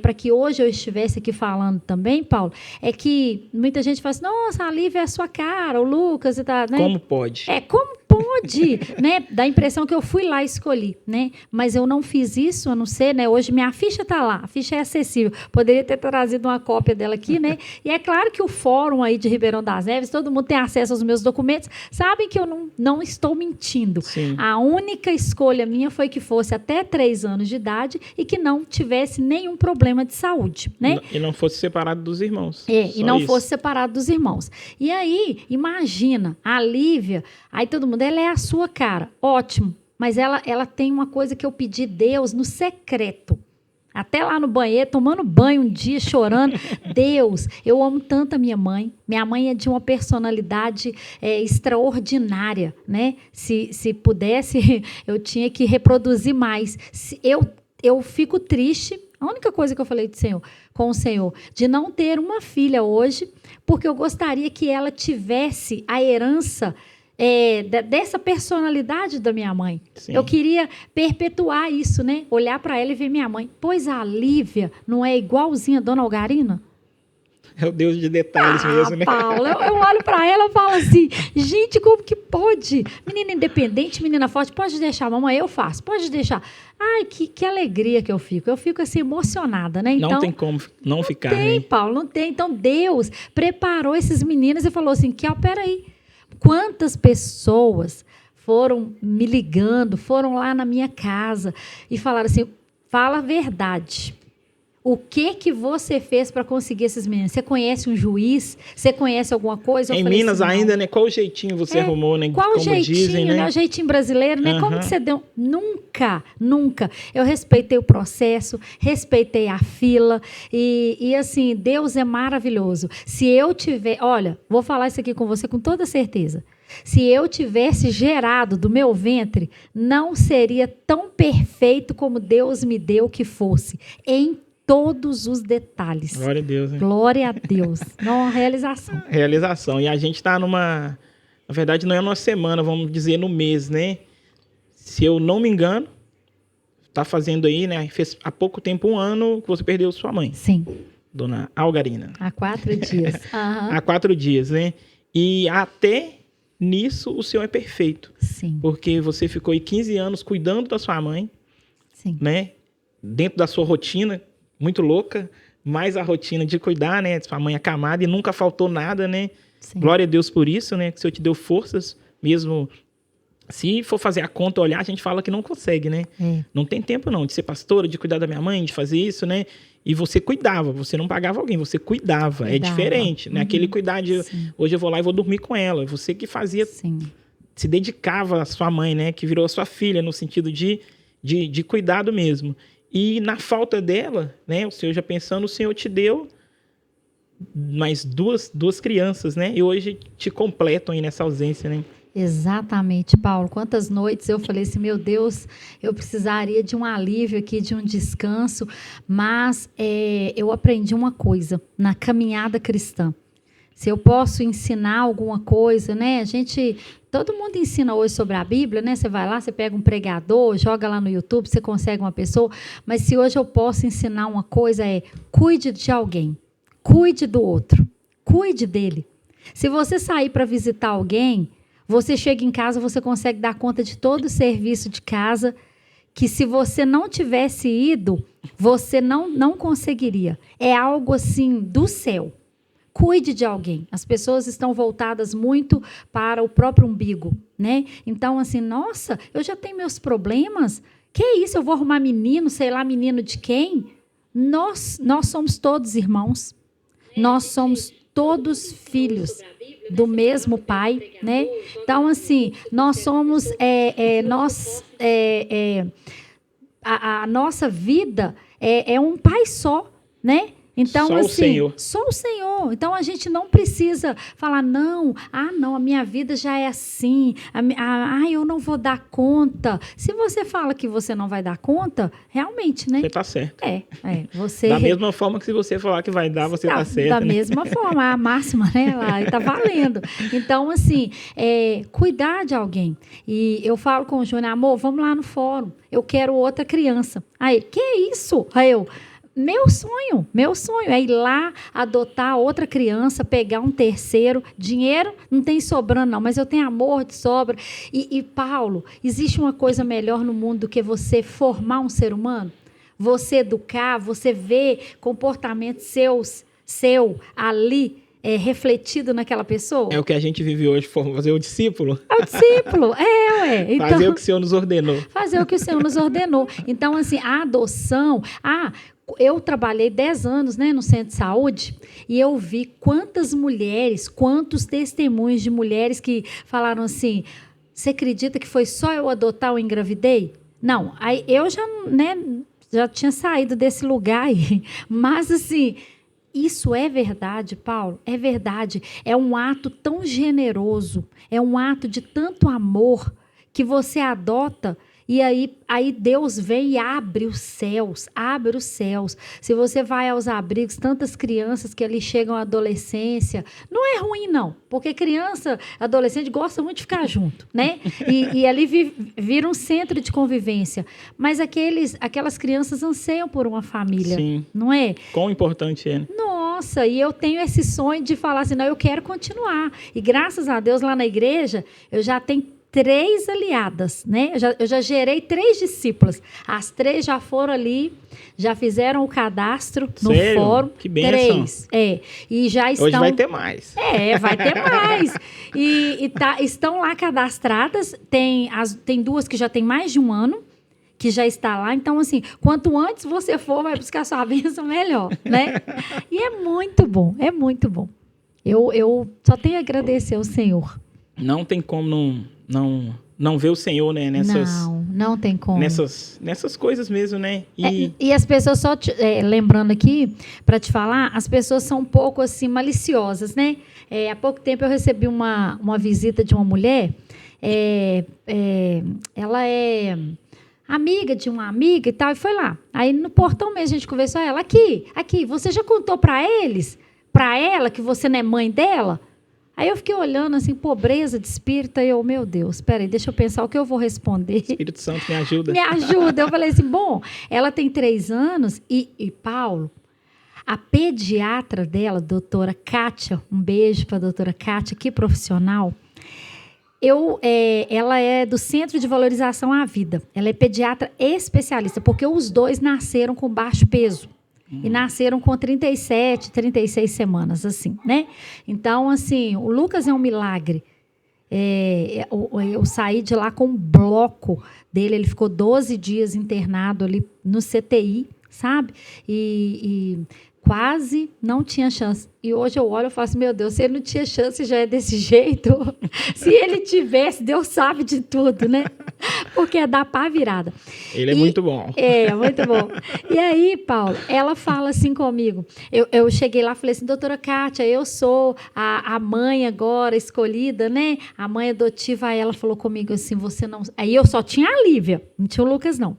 para que hoje eu estivesse aqui falando também, Paulo, é que muita gente fala assim, nossa, a Lívia é a sua cara, o Lucas e tal, né? Como pode? Como pode, né? Dá a impressão que eu fui lá e escolhi, né? Mas eu não fiz isso, a não ser, né? Hoje minha ficha está lá, a ficha é acessível. Poderia ter trazido uma cópia dela aqui, né? E é claro que o fórum aí de Ribeirão das Neves, todo mundo tem acesso aos meus documentos, sabem que eu não estou mentindo. Sim. A única escolha minha foi que fosse até 3 anos de idade e que não tivesse nenhum problema de saúde, né? E não fosse separado dos irmãos. E não fosse separado dos irmãos. E aí, imagina, a Lívia, aí todo mundo, ela é a sua cara, ótimo, mas ela tem uma coisa que eu pedi a Deus no secreto. Até lá no banheiro, tomando banho um dia, chorando. Deus, eu amo tanto a minha mãe. Minha mãe é de uma personalidade extraordinária, né? Se pudesse, eu tinha que reproduzir mais. Eu fico triste. A única coisa que eu falei com o Senhor, de não ter uma filha hoje, porque eu gostaria que ela tivesse a herança dessa personalidade da minha mãe. Sim. Eu queria perpetuar isso, né? Olhar para ela e ver minha mãe. Pois a Lívia não é igualzinha a Dona Algarina? É o Deus de detalhes mesmo, né? Paulo, eu olho para ela e falo assim, gente, como que pode? Menina independente, menina forte, pode deixar, mamãe, eu faço, pode deixar. Ai, que alegria que eu fico. Eu fico assim, emocionada, né? Então, não tem como não ficar, né? Não tem, Paulo, não tem. Então, Deus preparou esses meninos e falou assim, peraí, quantas pessoas foram me ligando, foram lá na minha casa e falaram assim, fala a verdade. O que você fez para conseguir esses meninos? Você conhece um juiz? Você conhece alguma coisa? Em Minas assim, ainda, né? Qual jeitinho você arrumou, né? Qual jeitinho, dizem, né? O jeitinho brasileiro, né? Como que você deu? Nunca. Eu respeitei o processo, respeitei a fila e assim, Deus é maravilhoso. Se eu tiver... Olha, vou falar isso aqui com você com toda certeza. Se eu tivesse gerado do meu ventre, não seria tão perfeito como Deus me deu que fosse, em todos os detalhes. Glória a Deus, hein? Glória a Deus. Não, realização. Realização. E a gente está numa... Na verdade, não é numa semana, vamos dizer no mês, né? Se eu não me engano, tá fazendo aí, né? Fez há pouco tempo, 1 ano, que você perdeu sua mãe. Sim. Dona Algarina. Há 4 dias. Há 4 dias, né? E até nisso o Senhor é perfeito. Sim. Porque você ficou aí 15 anos cuidando da sua mãe, Sim. né? Dentro da sua rotina, muito louca, mais a rotina de cuidar, né? De sua mãe acamada e nunca faltou nada, né? Sim. Glória a Deus por isso, né? Que o Senhor te deu forças, mesmo... Se for fazer a conta, olhar, a gente fala que não consegue, né? Não tem tempo, não, de ser pastora, de cuidar da minha mãe, de fazer isso, né? E você cuidava, você não pagava alguém, você cuidava. É diferente, né? Aquele cuidar de... Sim. Hoje eu vou lá e vou dormir com ela. Você que fazia... Sim. Se dedicava à sua mãe, né? Que virou a sua filha, no sentido de cuidado mesmo. E na falta dela, né? O Senhor já pensando, o Senhor te deu mais duas crianças, né? E hoje te completam aí nessa ausência, né? Exatamente, Paulo. Quantas noites eu falei assim, meu Deus, eu precisaria de um alívio aqui, de um descanso, mas eu aprendi uma coisa na caminhada cristã. Se eu posso ensinar alguma coisa, né? Todo mundo ensina hoje sobre a Bíblia, né? Você vai lá, você pega um pregador, joga lá no YouTube, você consegue uma pessoa, mas se hoje eu posso ensinar uma coisa cuide de alguém, cuide do outro, cuide dele. Se você sair para visitar alguém, você chega em casa, você consegue dar conta de todo o serviço de casa, que se você não tivesse ido, você não conseguiria. É algo assim do céu. Cuide de alguém. As pessoas estão voltadas muito para o próprio umbigo, né? Então, assim, nossa, eu já tenho meus problemas. Que isso? Eu vou arrumar menino, sei lá, menino de quem? Nós somos todos irmãos. Nós somos todos filhos do mesmo pai, né? Então, assim, nós somos... a nossa vida é um pai só, né? Então, só assim, o Senhor. Só o Senhor. Então, a gente não precisa falar, não, a minha vida já é assim, eu não vou dar conta. Se você fala que você não vai dar conta, realmente, né? Você está certo. Você... Da mesma forma que se você falar que vai dar, você está certo. Da né? mesma forma, a máxima, né? Lá está valendo. Então, assim, cuidar de alguém. E eu falo com o Júnior, amor, vamos lá no fórum. Eu quero outra criança. Aí, que isso? Aí eu... Meu sonho é ir lá, adotar outra criança, pegar um terceiro. Dinheiro não tem sobrando, não, mas eu tenho amor de sobra. E Paulo, existe uma coisa melhor no mundo do que você formar um ser humano? Você educar, você ver comportamentos seu ali, refletido naquela pessoa? É o que a gente vive hoje, fazer o discípulo. É o discípulo, Então, fazer o que o Senhor nos ordenou. Fazer o que o Senhor nos ordenou. Então, assim, a adoção... eu trabalhei 10 anos, né, no centro de saúde e eu vi quantos testemunhos de mulheres que falaram assim, você acredita que foi só eu adotar ou engravidei? Não, aí eu já tinha saído desse lugar aí, mas assim, isso é verdade, Paulo, é verdade, é um ato tão generoso, é um ato de tanto amor que você adota. E aí Deus vem e abre os céus. Se você vai aos abrigos, tantas crianças que ali chegam à adolescência, não é ruim não, porque criança, adolescente gosta muito de ficar junto, né? E ali vira um centro de convivência. Mas aquelas crianças anseiam por uma família, Sim. não é? Quão importante é, né? Nossa, e eu tenho esse sonho de falar assim, não, eu quero continuar. E graças a Deus lá na igreja, eu já tenho 3 aliadas, né? Eu já gerei 3 discípulas. As 3 já foram ali, já fizeram o cadastro no Sério? fórum. Que bênção. 3, E já estão... Hoje vai ter mais. Vai ter mais. Estão lá cadastradas. Tem 2 que já tem mais de 1 ano, que já está lá. Então, assim, quanto antes você for, vai buscar sua bênção, melhor, né? E é muito bom, é muito bom. Eu só tenho a agradecer ao Senhor. Não tem como não ver o Senhor, né? Não tem como. Nessas coisas mesmo, né? E as pessoas, só lembrando aqui, para te falar, as pessoas são um pouco assim maliciosas, né? Há pouco tempo eu recebi uma visita de uma mulher, ela é amiga de uma amiga e tal, e foi lá. Aí no portão mesmo a gente conversou, ela, aqui, você já contou para ela, que você não é mãe dela? Aí eu fiquei olhando assim, pobreza de espírito, e eu, meu Deus, peraí, deixa eu pensar o que eu vou responder. Espírito Santo, me ajuda. Me ajuda. Eu falei assim, bom, ela tem 3 anos e Paulo, a pediatra dela, doutora Kátia, um beijo para a doutora Kátia, que profissional, ela é do Centro de Valorização à Vida. Ela é pediatra especialista, porque os dois nasceram com baixo peso. E nasceram com 37, 36 semanas, assim, né? Então, assim, o Lucas é um milagre. Eu saí de lá com um bloco dele, ele ficou 12 dias internado ali no CTI, sabe? E quase não tinha chance. E hoje eu olho e falo assim, meu Deus, se ele não tinha chance, já é desse jeito. Se ele tivesse, Deus sabe de tudo, né? Porque é dar pá virada. Ele é muito bom. Muito bom. E aí, Paulo, ela fala assim comigo. Eu cheguei lá e falei assim, doutora Kátia, eu sou a mãe agora escolhida, né? A mãe adotiva. Aí ela falou comigo assim, você não... Aí eu só tinha a Lívia, não tinha o Lucas, não.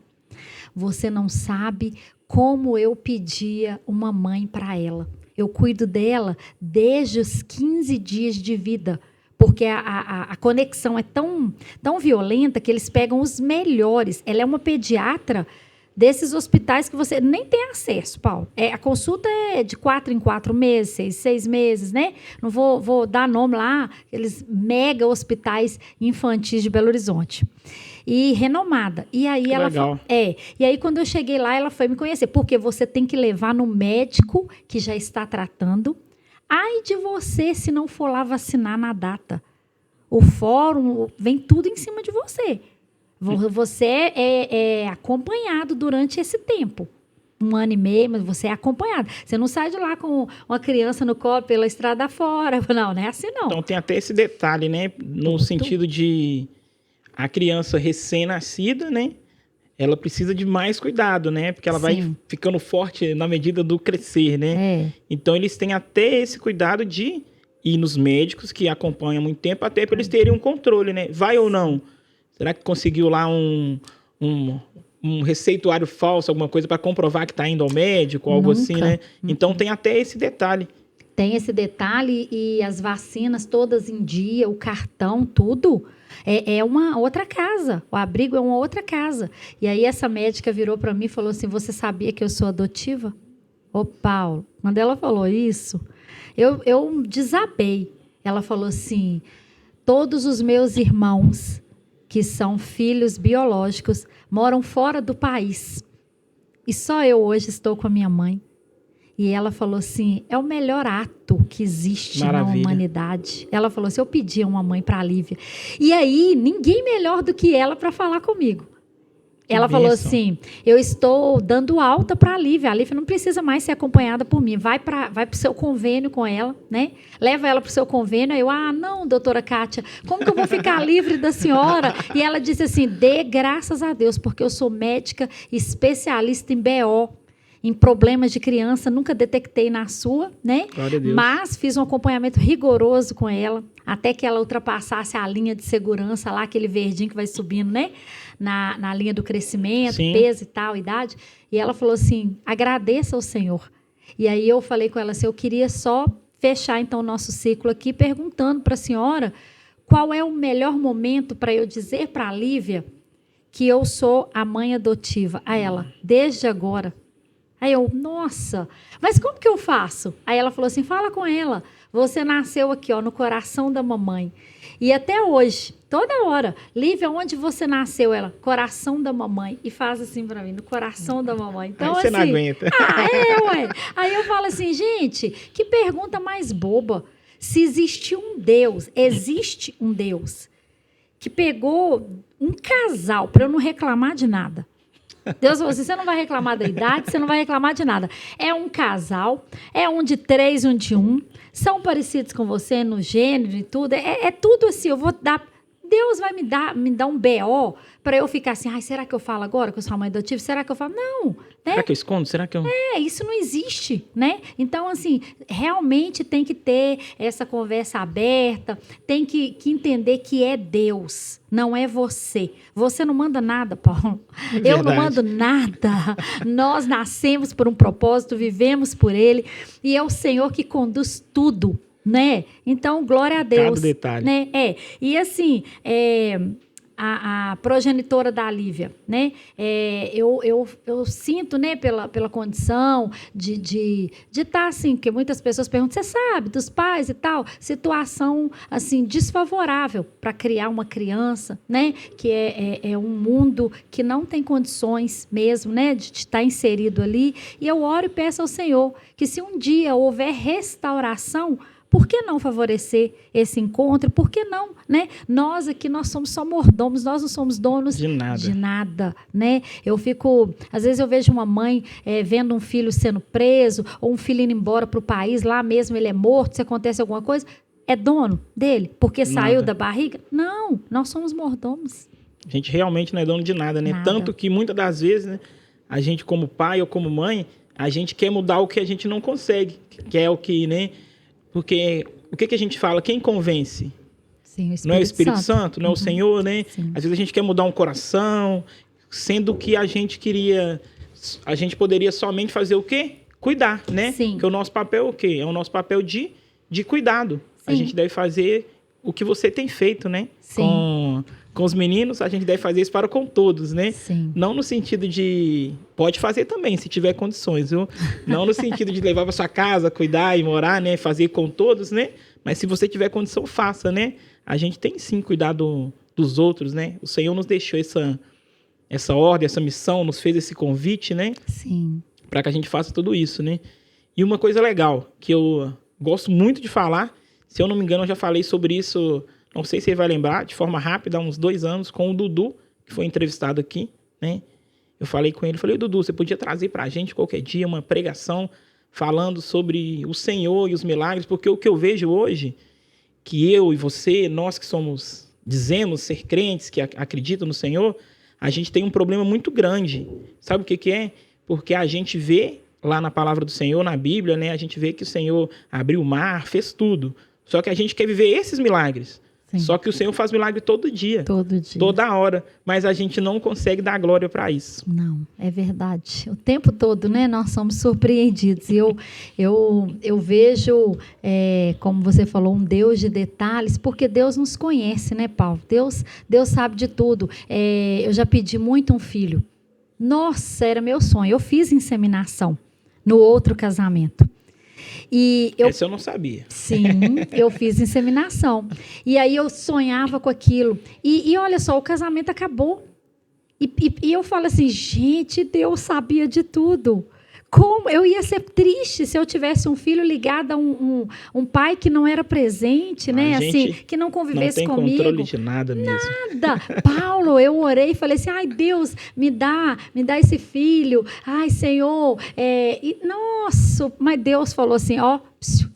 Você não sabe como eu pedia uma mãe para ela. Eu cuido dela desde os 15 dias de vida, porque a conexão é tão violenta que eles pegam os melhores. Ela é uma pediatra desses hospitais que você nem tem acesso, Paulo. A consulta é de 4 em 4 meses, 6 meses, né? Não vou dar nome lá, aqueles mega hospitais infantis de Belo Horizonte. E renomada. E aí legal. E aí quando eu cheguei lá, ela foi me conhecer, porque você tem que levar no médico que já está tratando. Ai de você se não for lá vacinar na data. O fórum vem tudo em cima de você. Você é acompanhado durante esse tempo. 1 ano e meio, mas você é acompanhado. Você não sai de lá com uma criança no colo pela estrada fora. Não é assim, não. Então tem até esse detalhe, né? No sentido de a criança recém-nascida, né? Ela precisa de mais cuidado, né? Porque ela vai ficando forte na medida do crescer, né? Então eles têm até esse cuidado de ir nos médicos que acompanham há muito tempo, até para eles terem um controle, né? Vai ou não? Será que conseguiu lá um receituário falso, alguma coisa para comprovar que está indo ao médico, algo assim, né? Então tem até esse detalhe. Tem esse detalhe e as vacinas todas em dia, o cartão, tudo é uma outra casa. O abrigo é uma outra casa. E aí essa médica virou para mim e falou assim, você sabia que eu sou adotiva? Ô, Paulo, quando ela falou isso, eu desabei. Ela falou assim, todos os meus irmãos que são filhos biológicos moram fora do país. E só eu hoje estou com a minha mãe. E ela falou assim, é o melhor ato que existe na humanidade. Ela falou assim, eu pedi uma mãe para a Lívia. E aí, ninguém melhor do que ela para falar comigo. Ela falou assim, eu estou dando alta para a Lívia não precisa mais ser acompanhada por mim, vai para o seu convênio com ela, né? Leva ela para o seu convênio. Aí eu, não, doutora Kátia, como que eu vou ficar livre da senhora? E ela disse assim, dê graças a Deus, porque eu sou médica especialista em BO, em problemas de criança, nunca detectei na sua, né? Glória a Deus. Mas fiz um acompanhamento rigoroso com ela, até que ela ultrapassasse a linha de segurança lá, aquele verdinho que vai subindo, né? Na linha do crescimento, peso e tal, idade. E ela falou assim, agradeça ao Senhor. E aí eu falei com ela assim, eu queria só fechar então o nosso ciclo aqui, perguntando para a senhora qual é o melhor momento para eu dizer para a Lívia que eu sou a mãe adotiva. A ela, desde agora. Aí eu, nossa, mas como que eu faço? Aí ela falou assim, fala com ela. Você nasceu aqui, ó, no coração da mamãe. E até hoje, toda hora, Lívia, onde você nasceu? Ela, coração da mamãe. E faz assim pra mim, no coração da mamãe. Então, aí você assim, não aguenta. Ué. Aí eu falo assim, gente, que pergunta mais boba. Se existe um Deus que pegou um casal, para eu não reclamar de nada. Deus falou assim, você não vai reclamar da idade, você não vai reclamar de nada. É um casal, é um de 3, um de 1, são parecidos com você no gênero e tudo, é tudo assim, eu vou dar Deus vai me dar um BO para eu ficar assim, ai, será que eu falo agora que eu sou a mãe adotiva? Será que eu falo? Não, né? Será que eu escondo? Será que eu... Isso não existe, né? Então, assim, realmente tem que ter essa conversa aberta, tem que entender que é Deus, não é você. Você não manda nada, Paulo. Eu não mando nada. Nós nascemos por um propósito, vivemos por ele, e é o Senhor que conduz tudo, né? Então, glória a Deus. Cada detalhe. Né? E assim, a progenitora da Lívia, né? Eu sinto, né, pela condição de estar assim, porque muitas pessoas perguntam, você sabe, dos pais e tal, situação assim desfavorável para criar uma criança, né? Que é um mundo que não tem condições mesmo, né, de estar inserido ali. E eu oro e peço ao Senhor que se um dia houver restauração, por que não favorecer esse encontro? Por que não, né? Nós aqui, nós somos só mordomos, nós não somos donos de nada, né? Às vezes eu vejo uma mãe vendo um filho sendo preso, ou um filho indo embora para o país, lá mesmo ele é morto, se acontece alguma coisa, é dono dele, porque saiu da barriga? Não, nós somos mordomos. A gente realmente não é dono de nada, né? Tanto que muitas das vezes, né, a gente como pai ou como mãe, a gente quer mudar o que a gente não consegue, que é o que, né? Porque o que a gente fala? Quem convence? Sim, não é o Espírito Santo, não é o Senhor, né? Sim. Às vezes a gente quer mudar um coração, sendo que a gente poderia somente fazer o quê? Cuidar, né? Sim. Porque o nosso papel é o quê? É o nosso papel de cuidado. Sim. A gente deve fazer o que você tem feito, né? Sim. Com os meninos, a gente deve fazer isso para com todos, né? Sim. Não no sentido de... Pode fazer também, se tiver condições, viu? Não no sentido de levar para sua casa, cuidar e morar, né? Fazer com todos, né? Mas se você tiver condição, faça, né? A gente tem sim cuidado dos outros, né? O Senhor nos deixou essa ordem, essa missão, nos fez esse convite, né? Sim. Para que a gente faça tudo isso, né? E uma coisa legal, que eu gosto muito de falar, se eu não me engano, eu já falei sobre isso... Não sei se você vai lembrar, de forma rápida, há uns 2 anos, com o Dudu, que foi entrevistado aqui, né? Eu falei com ele, falei, Dudu, você podia trazer para a gente qualquer dia uma pregação falando sobre o Senhor e os milagres, porque o que eu vejo hoje, que eu e você, nós que dizemos ser crentes, que acreditam no Senhor, a gente tem um problema muito grande. Sabe o que é? Porque a gente vê lá na palavra do Senhor, na Bíblia, né? A gente vê que o Senhor abriu o mar, fez tudo. Só que a gente quer viver esses milagres. Sim. Só que o Senhor faz milagre todo dia. Todo dia. Toda hora. Mas a gente não consegue dar glória para isso. Não, é verdade. O tempo todo, né? Nós somos surpreendidos. E eu vejo, como você falou, um Deus de detalhes, porque Deus nos conhece, né, Paulo? Deus sabe de tudo. Eu já pedi muito um filho. Nossa, era meu sonho. Eu fiz inseminação no outro casamento. Esse eu não sabia. Sim, eu fiz inseminação. E aí eu sonhava com aquilo. E olha só, o casamento acabou. E eu falo assim, gente, Deus sabia de tudo. Como eu ia ser triste se eu tivesse um filho ligado a um pai que não era presente, né? Assim, que não convivesse comigo. Não tem controle de nada mesmo. Nada. Paulo, eu orei e falei assim, ai Deus, me dá esse filho. Ai Senhor, nossa, mas Deus falou assim, ó,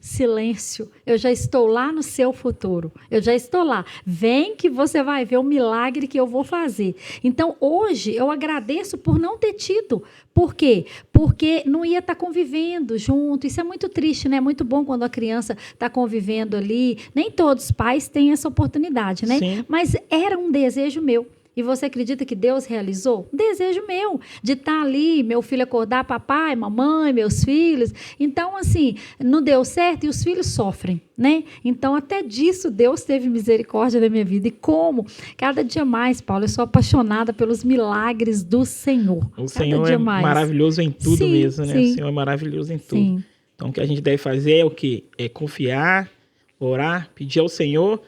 silêncio, eu já estou lá no seu futuro, eu já estou lá, vem que você vai ver o milagre que eu vou fazer. Então hoje eu agradeço por não ter tido. Por quê? Porque não ia estar convivendo junto, isso é muito triste, né? É muito bom quando a criança está convivendo ali, nem todos os pais têm essa oportunidade, né? Sim. Mas era um desejo meu. E você acredita que Deus realizou? Um desejo meu, de estar ali, meu filho acordar, papai, mamãe, meus filhos. Então, assim, não deu certo e os filhos sofrem, né? Então, até disso, Deus teve misericórdia da minha vida. E como? Cada dia mais, Paulo, eu sou apaixonada pelos milagres do Senhor. O Senhor é maravilhoso em tudo mesmo, né? Sim. O Senhor é maravilhoso em tudo. Sim. Então, o que a gente deve fazer é o quê? É confiar, orar, pedir ao Senhor,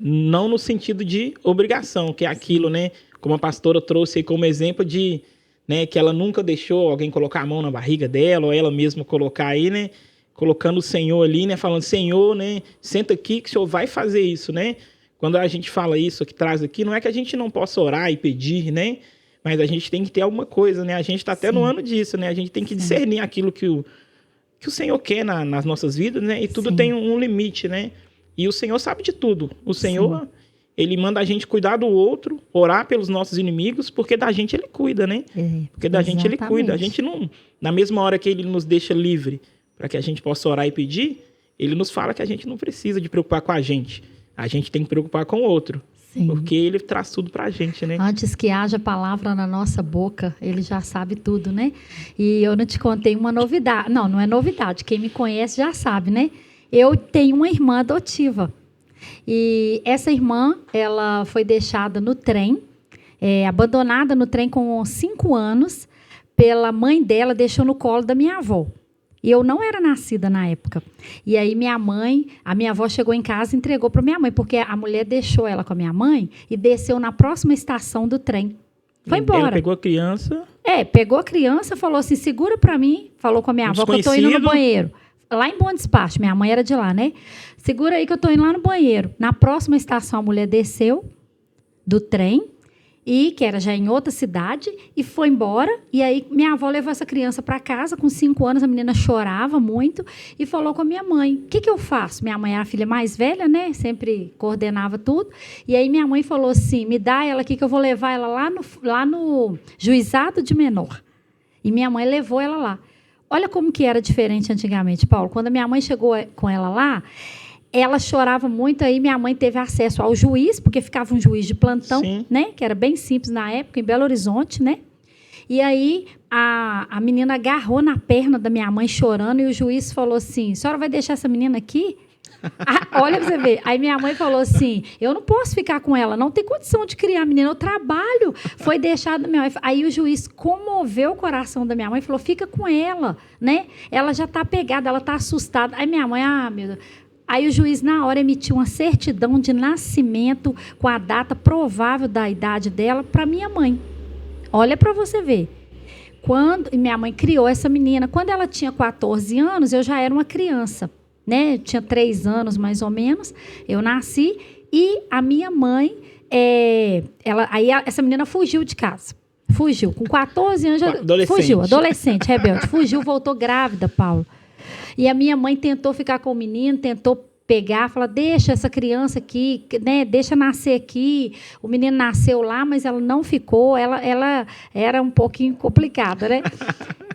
não no sentido de obrigação, que é aquilo, né? Como a pastora trouxe aí como exemplo de, né, que ela nunca deixou alguém colocar a mão na barriga dela, ou ela mesma colocar aí, né? Colocando o Senhor ali, né? Falando, Senhor, né? Senta aqui que o Senhor vai fazer isso, né? Quando a gente fala isso, que traz aqui, não é que a gente não possa orar e pedir, né? Mas a gente tem que ter alguma coisa, né? A gente está até no ano disso, né? A gente tem que discernir aquilo que o Senhor quer nas nossas vidas, né? E tudo tem um limite, né? E o Senhor sabe de tudo. O Senhor, ele manda a gente cuidar do outro, orar pelos nossos inimigos, porque da gente ele cuida, né? Porque da gente ele cuida. A gente não, na mesma hora que ele nos deixa livre para que a gente possa orar e pedir, ele nos fala que a gente não precisa de preocupar com a gente tem que preocupar com o outro. Sim. Porque ele traz tudo pra gente, né? Antes que haja palavra na nossa boca, ele já sabe tudo, né? E eu não te contei uma novidade. Não é novidade. Quem me conhece já sabe, né? Eu tenho uma irmã adotiva. E essa irmã, ela foi deixada no trem, abandonada no trem com 5 anos, pela mãe dela, deixou no colo da minha avó. E eu não era nascida na época. E aí a minha avó chegou em casa e entregou para minha mãe, porque a mulher deixou ela com a minha mãe e desceu na próxima estação do trem. Foi embora. Ela pegou a criança? Pegou a criança, falou assim, segura para mim, falou com a minha avó que eu tô indo no banheiro. Lá em Bom Despacho, minha mãe era de lá, né? Segura aí que eu tô indo lá no banheiro. Na próxima estação, a mulher desceu do trem, que era já em outra cidade, e foi embora. E aí, minha avó levou essa criança para casa, com 5 anos, a menina chorava muito, e falou com a minha mãe, o que eu faço? Minha mãe era a filha mais velha, né? Sempre coordenava tudo. E aí, minha mãe falou assim, me dá ela aqui, que eu vou levar ela lá no juizado de menor. E minha mãe levou ela lá. Olha como que era diferente antigamente, Paulo. Quando a minha mãe chegou com ela lá, ela chorava muito, aí minha mãe teve acesso ao juiz, porque ficava um juiz de plantão, né? Que era bem simples na época, em Belo Horizonte, né? E aí a menina agarrou na perna da minha mãe chorando e o juiz falou assim, a senhora vai deixar essa menina aqui? Olha pra você ver. Aí minha mãe falou assim, eu não posso ficar com ela, não tem condição de criar a menina, eu trabalho. Foi deixado minha mãe. Aí o juiz comoveu o coração da minha mãe e falou, fica com ela, né? Ela já tá pegada, ela tá assustada. Aí minha mãe, meu Deus. Aí o juiz, na hora, emitiu uma certidão de nascimento com a data provável da idade dela para minha mãe. Olha para você ver. Minha mãe criou essa menina. Quando ela tinha 14 anos, eu já era uma criança, né? Eu tinha 3 anos, mais ou menos. Eu nasci e a minha mãe, essa menina fugiu de casa. Fugiu. Com 14 anos, fugiu. Adolescente, rebelde. Fugiu, voltou grávida, Paulo. E a minha mãe tentou ficar com o menino, tentou pegar, falar, deixa essa criança aqui, né? Deixa nascer aqui. O menino nasceu lá, mas ela não ficou. Ela era um pouquinho complicada, né?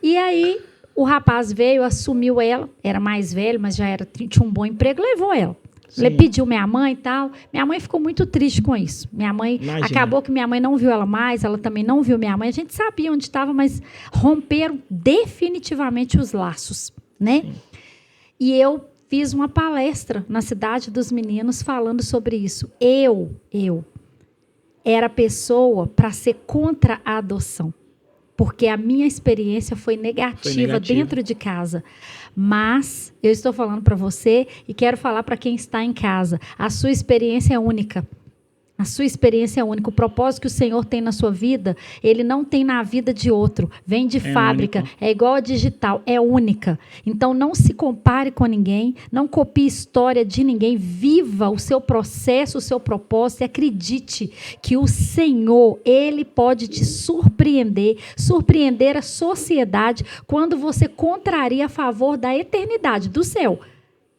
E aí, o rapaz veio, assumiu ela. Era mais velho, mas tinha um bom emprego, levou ela. Ele pediu minha mãe e tal. Minha mãe ficou muito triste com isso. Minha mãe, acabou que minha mãe não viu ela mais, ela também não viu minha mãe. A gente sabia onde estava, mas romperam definitivamente os laços, né? Sim. E eu fiz uma palestra na Cidade dos Meninos falando sobre isso. Eu era pessoa para ser contra a adoção, porque a minha experiência foi negativa dentro de casa. Mas eu estou falando para você e quero falar para quem está em casa. A sua experiência é única. A sua experiência é única. O propósito que o Senhor tem na sua vida, Ele não tem na vida de outro. Vem de fábrica. Único. É igual a digital. É única. Então, não se compare com ninguém. Não copie história de ninguém. Viva o seu processo, o seu propósito. E acredite que o Senhor, Ele pode te surpreender. Surpreender a sociedade quando você contraria a favor da eternidade, do céu.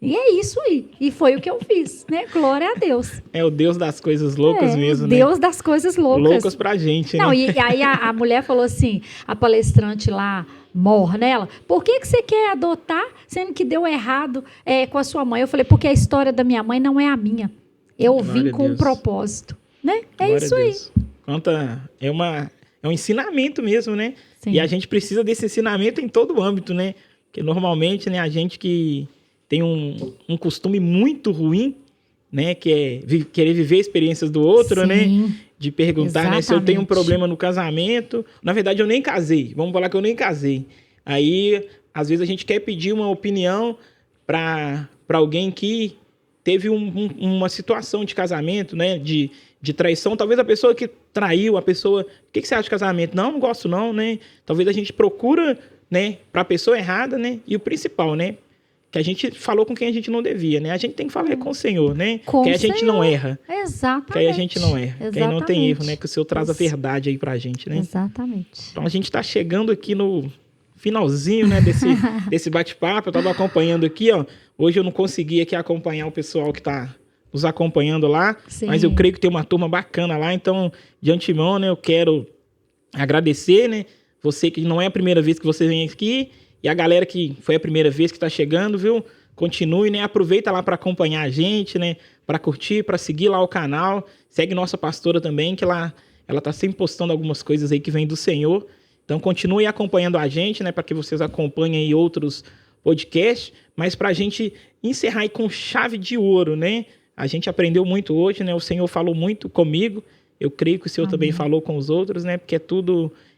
E é isso aí. E foi o que eu fiz, né? Glória a Deus. É o Deus das coisas loucas mesmo, né? Deus das coisas loucas. Loucas pra gente, né? Não, e aí a mulher falou assim, a palestrante lá, morre nela, por que você quer adotar, sendo que deu errado com a sua mãe? Eu falei, porque a história da minha mãe não é a minha. Eu vim com um propósito, né? É isso aí. É um ensinamento mesmo, né? Sim. E a gente precisa desse ensinamento em todo o âmbito, né? Porque normalmente, né, a gente que tem um costume muito ruim, né, que é querer viver experiências do outro, Sim, né, de perguntar, exatamente, né, se eu tenho um problema no casamento. Na verdade, eu nem casei. Vamos falar que eu nem casei. Aí, às vezes, a gente quer pedir uma opinião para alguém que teve uma situação de casamento, né, de traição. Talvez a pessoa que traiu, a pessoa... O que você acha de casamento? Não gosto não, né? Talvez a gente procura, né, para a pessoa errada, né? E o principal, né? Que a gente falou com quem a gente não devia, né? A gente tem que falar com o Senhor, né? Que aí a gente não erra. Exatamente. Que aí a gente não erra. Exatamente. Que aí não tem erro, né? Que o Senhor traz a verdade aí pra gente, né? Exatamente. Então a gente tá chegando aqui no finalzinho, né? Desse bate-papo. Eu tava acompanhando aqui, ó. Hoje eu não consegui aqui acompanhar o pessoal que tá nos acompanhando lá. Sim. Mas eu creio que tem uma turma bacana lá. Então, de antemão, né, eu quero agradecer, né? Você que não é a primeira vez que você vem aqui e a galera que foi a primeira vez que está chegando, viu? Continue, né? Aproveita lá para acompanhar a gente, né? Para curtir, para seguir lá o canal. Segue nossa pastora também, que ela tá sempre postando algumas coisas aí que vem do Senhor. Então, continue acompanhando a gente, né? Para que vocês acompanhem aí outros podcasts. Mas para a gente encerrar aí com chave de ouro, né? A gente aprendeu muito hoje, né? O Senhor falou muito comigo. Eu creio que o Senhor também falou com os outros, né? Porque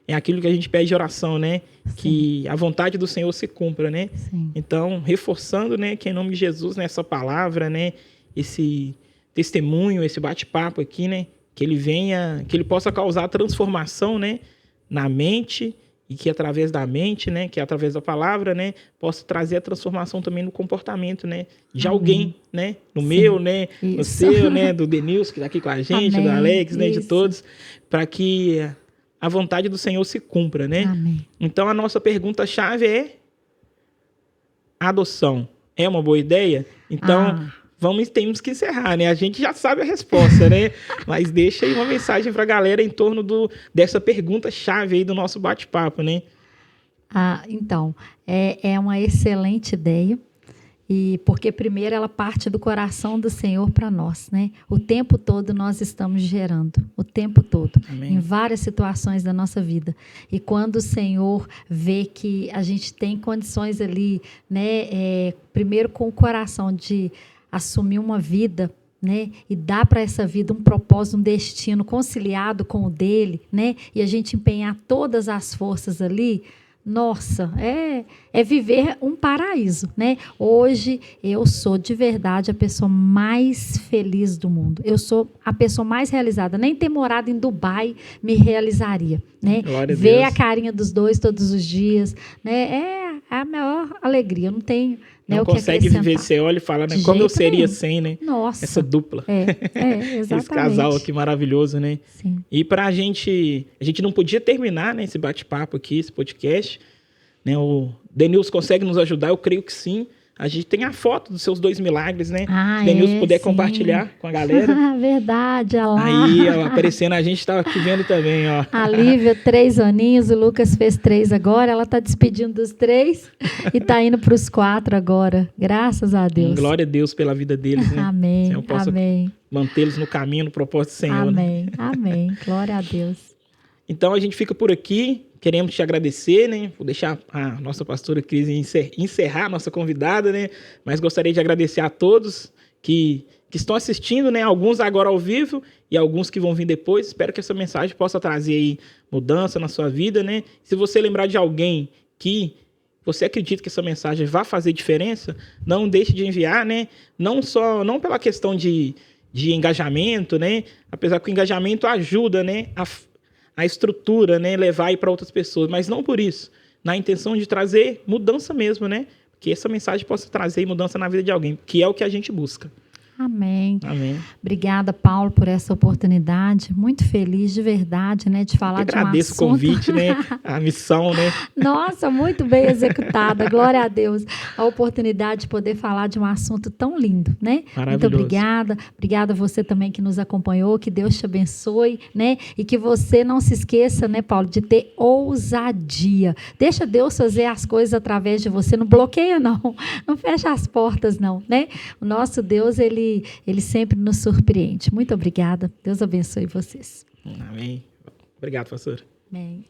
é aquilo que a gente pede de oração, né? Sim. Que a vontade do Senhor se cumpra, né? Sim. Então, reforçando, né? Que em nome de Jesus, nessa palavra, né? Esse testemunho, esse bate-papo aqui, né? Que ele possa causar transformação, né? Na mente e que através da mente, né? Que através da palavra, né? Possa trazer a transformação também no comportamento, né? De alguém, né? No Sim. meu, né? Isso. No seu, né? Do Denilson, que está aqui com a gente, do Alex, né? De todos, para que a vontade do Senhor se cumpra, né? Amém. Então, a nossa pergunta-chave é: adoção é uma boa ideia? Então, temos que encerrar, né? A gente já sabe a resposta, né? Mas deixa aí uma mensagem para a galera em torno dessa pergunta-chave aí do nosso bate-papo, né? Então, é uma excelente ideia. E porque primeiro ela parte do coração do Senhor para nós, né? O tempo todo nós estamos gerando, o tempo todo, Amém. Em várias situações da nossa vida. E quando o Senhor vê que a gente tem condições ali, né? Primeiro com o coração de assumir uma vida, né? E dar para essa vida um propósito, um destino conciliado com o dele, né? E a gente empenhar todas as forças ali. Nossa, é viver um paraíso, né? Hoje eu sou de verdade a pessoa mais feliz do mundo. Eu sou a pessoa mais realizada. Nem ter morado em Dubai me realizaria, né? Ver a carinha dos dois todos os dias, né? É a maior alegria. Eu não tenho, né, não o que consegue viver, você olha e fala, né? Como eu seria sem, né? Nossa. Essa dupla. Exatamente. Esse casal aqui maravilhoso, né? Sim. E a gente não podia terminar, né, esse bate-papo aqui, esse podcast, né? O Denilson consegue nos ajudar? Eu creio que sim. A gente tem a foto dos seus 2 milagres, né? Se o Denilson puder compartilhar com a galera. Verdade, olha lá. Aí, ó, aparecendo, a gente estava aqui vendo também, ó. A Lívia, 3 aninhos, o Lucas fez 3 agora, ela está despedindo dos 3 e está indo para os 4 agora. Graças a Deus. Glória a Deus pela vida deles, né? Amém, eu posso mantê-los no caminho, no propósito do Senhor. Amém, né? Amém. Glória a Deus. Então, a gente fica por aqui. Queremos te agradecer, né? Vou deixar a nossa pastora Cris encerrar a nossa convidada, né? Mas gostaria de agradecer a todos que estão assistindo, né? Alguns agora ao vivo e alguns que vão vir depois. Espero que essa mensagem possa trazer aí mudança na sua vida, né? Se você lembrar de alguém que você acredita que essa mensagem vai fazer diferença, não deixe de enviar, né? Não pela questão de engajamento, né? Apesar que o engajamento ajuda, né? A estrutura, né, levar aí para outras pessoas, mas não por isso, na intenção de trazer mudança mesmo, né? Que essa mensagem possa trazer mudança na vida de alguém, que é o que a gente busca. Amém. Amém. Obrigada, Paulo, por essa oportunidade. Muito feliz, de verdade, né, de falar de um assunto. Agradeço o convite, né, a missão, né. Nossa, muito bem executada. Glória a Deus. A oportunidade de poder falar de um assunto tão lindo, né? Muito obrigada. Obrigada a você também que nos acompanhou. Que Deus te abençoe, né? E que você não se esqueça, né, Paulo, de ter ousadia. Deixa Deus fazer as coisas através de você. Não bloqueia, não. Não fecha as portas, não, né? O nosso Deus, ele sempre nos surpreende. Muito obrigada. Deus abençoe vocês. Amém. Obrigado, pastor. Amém.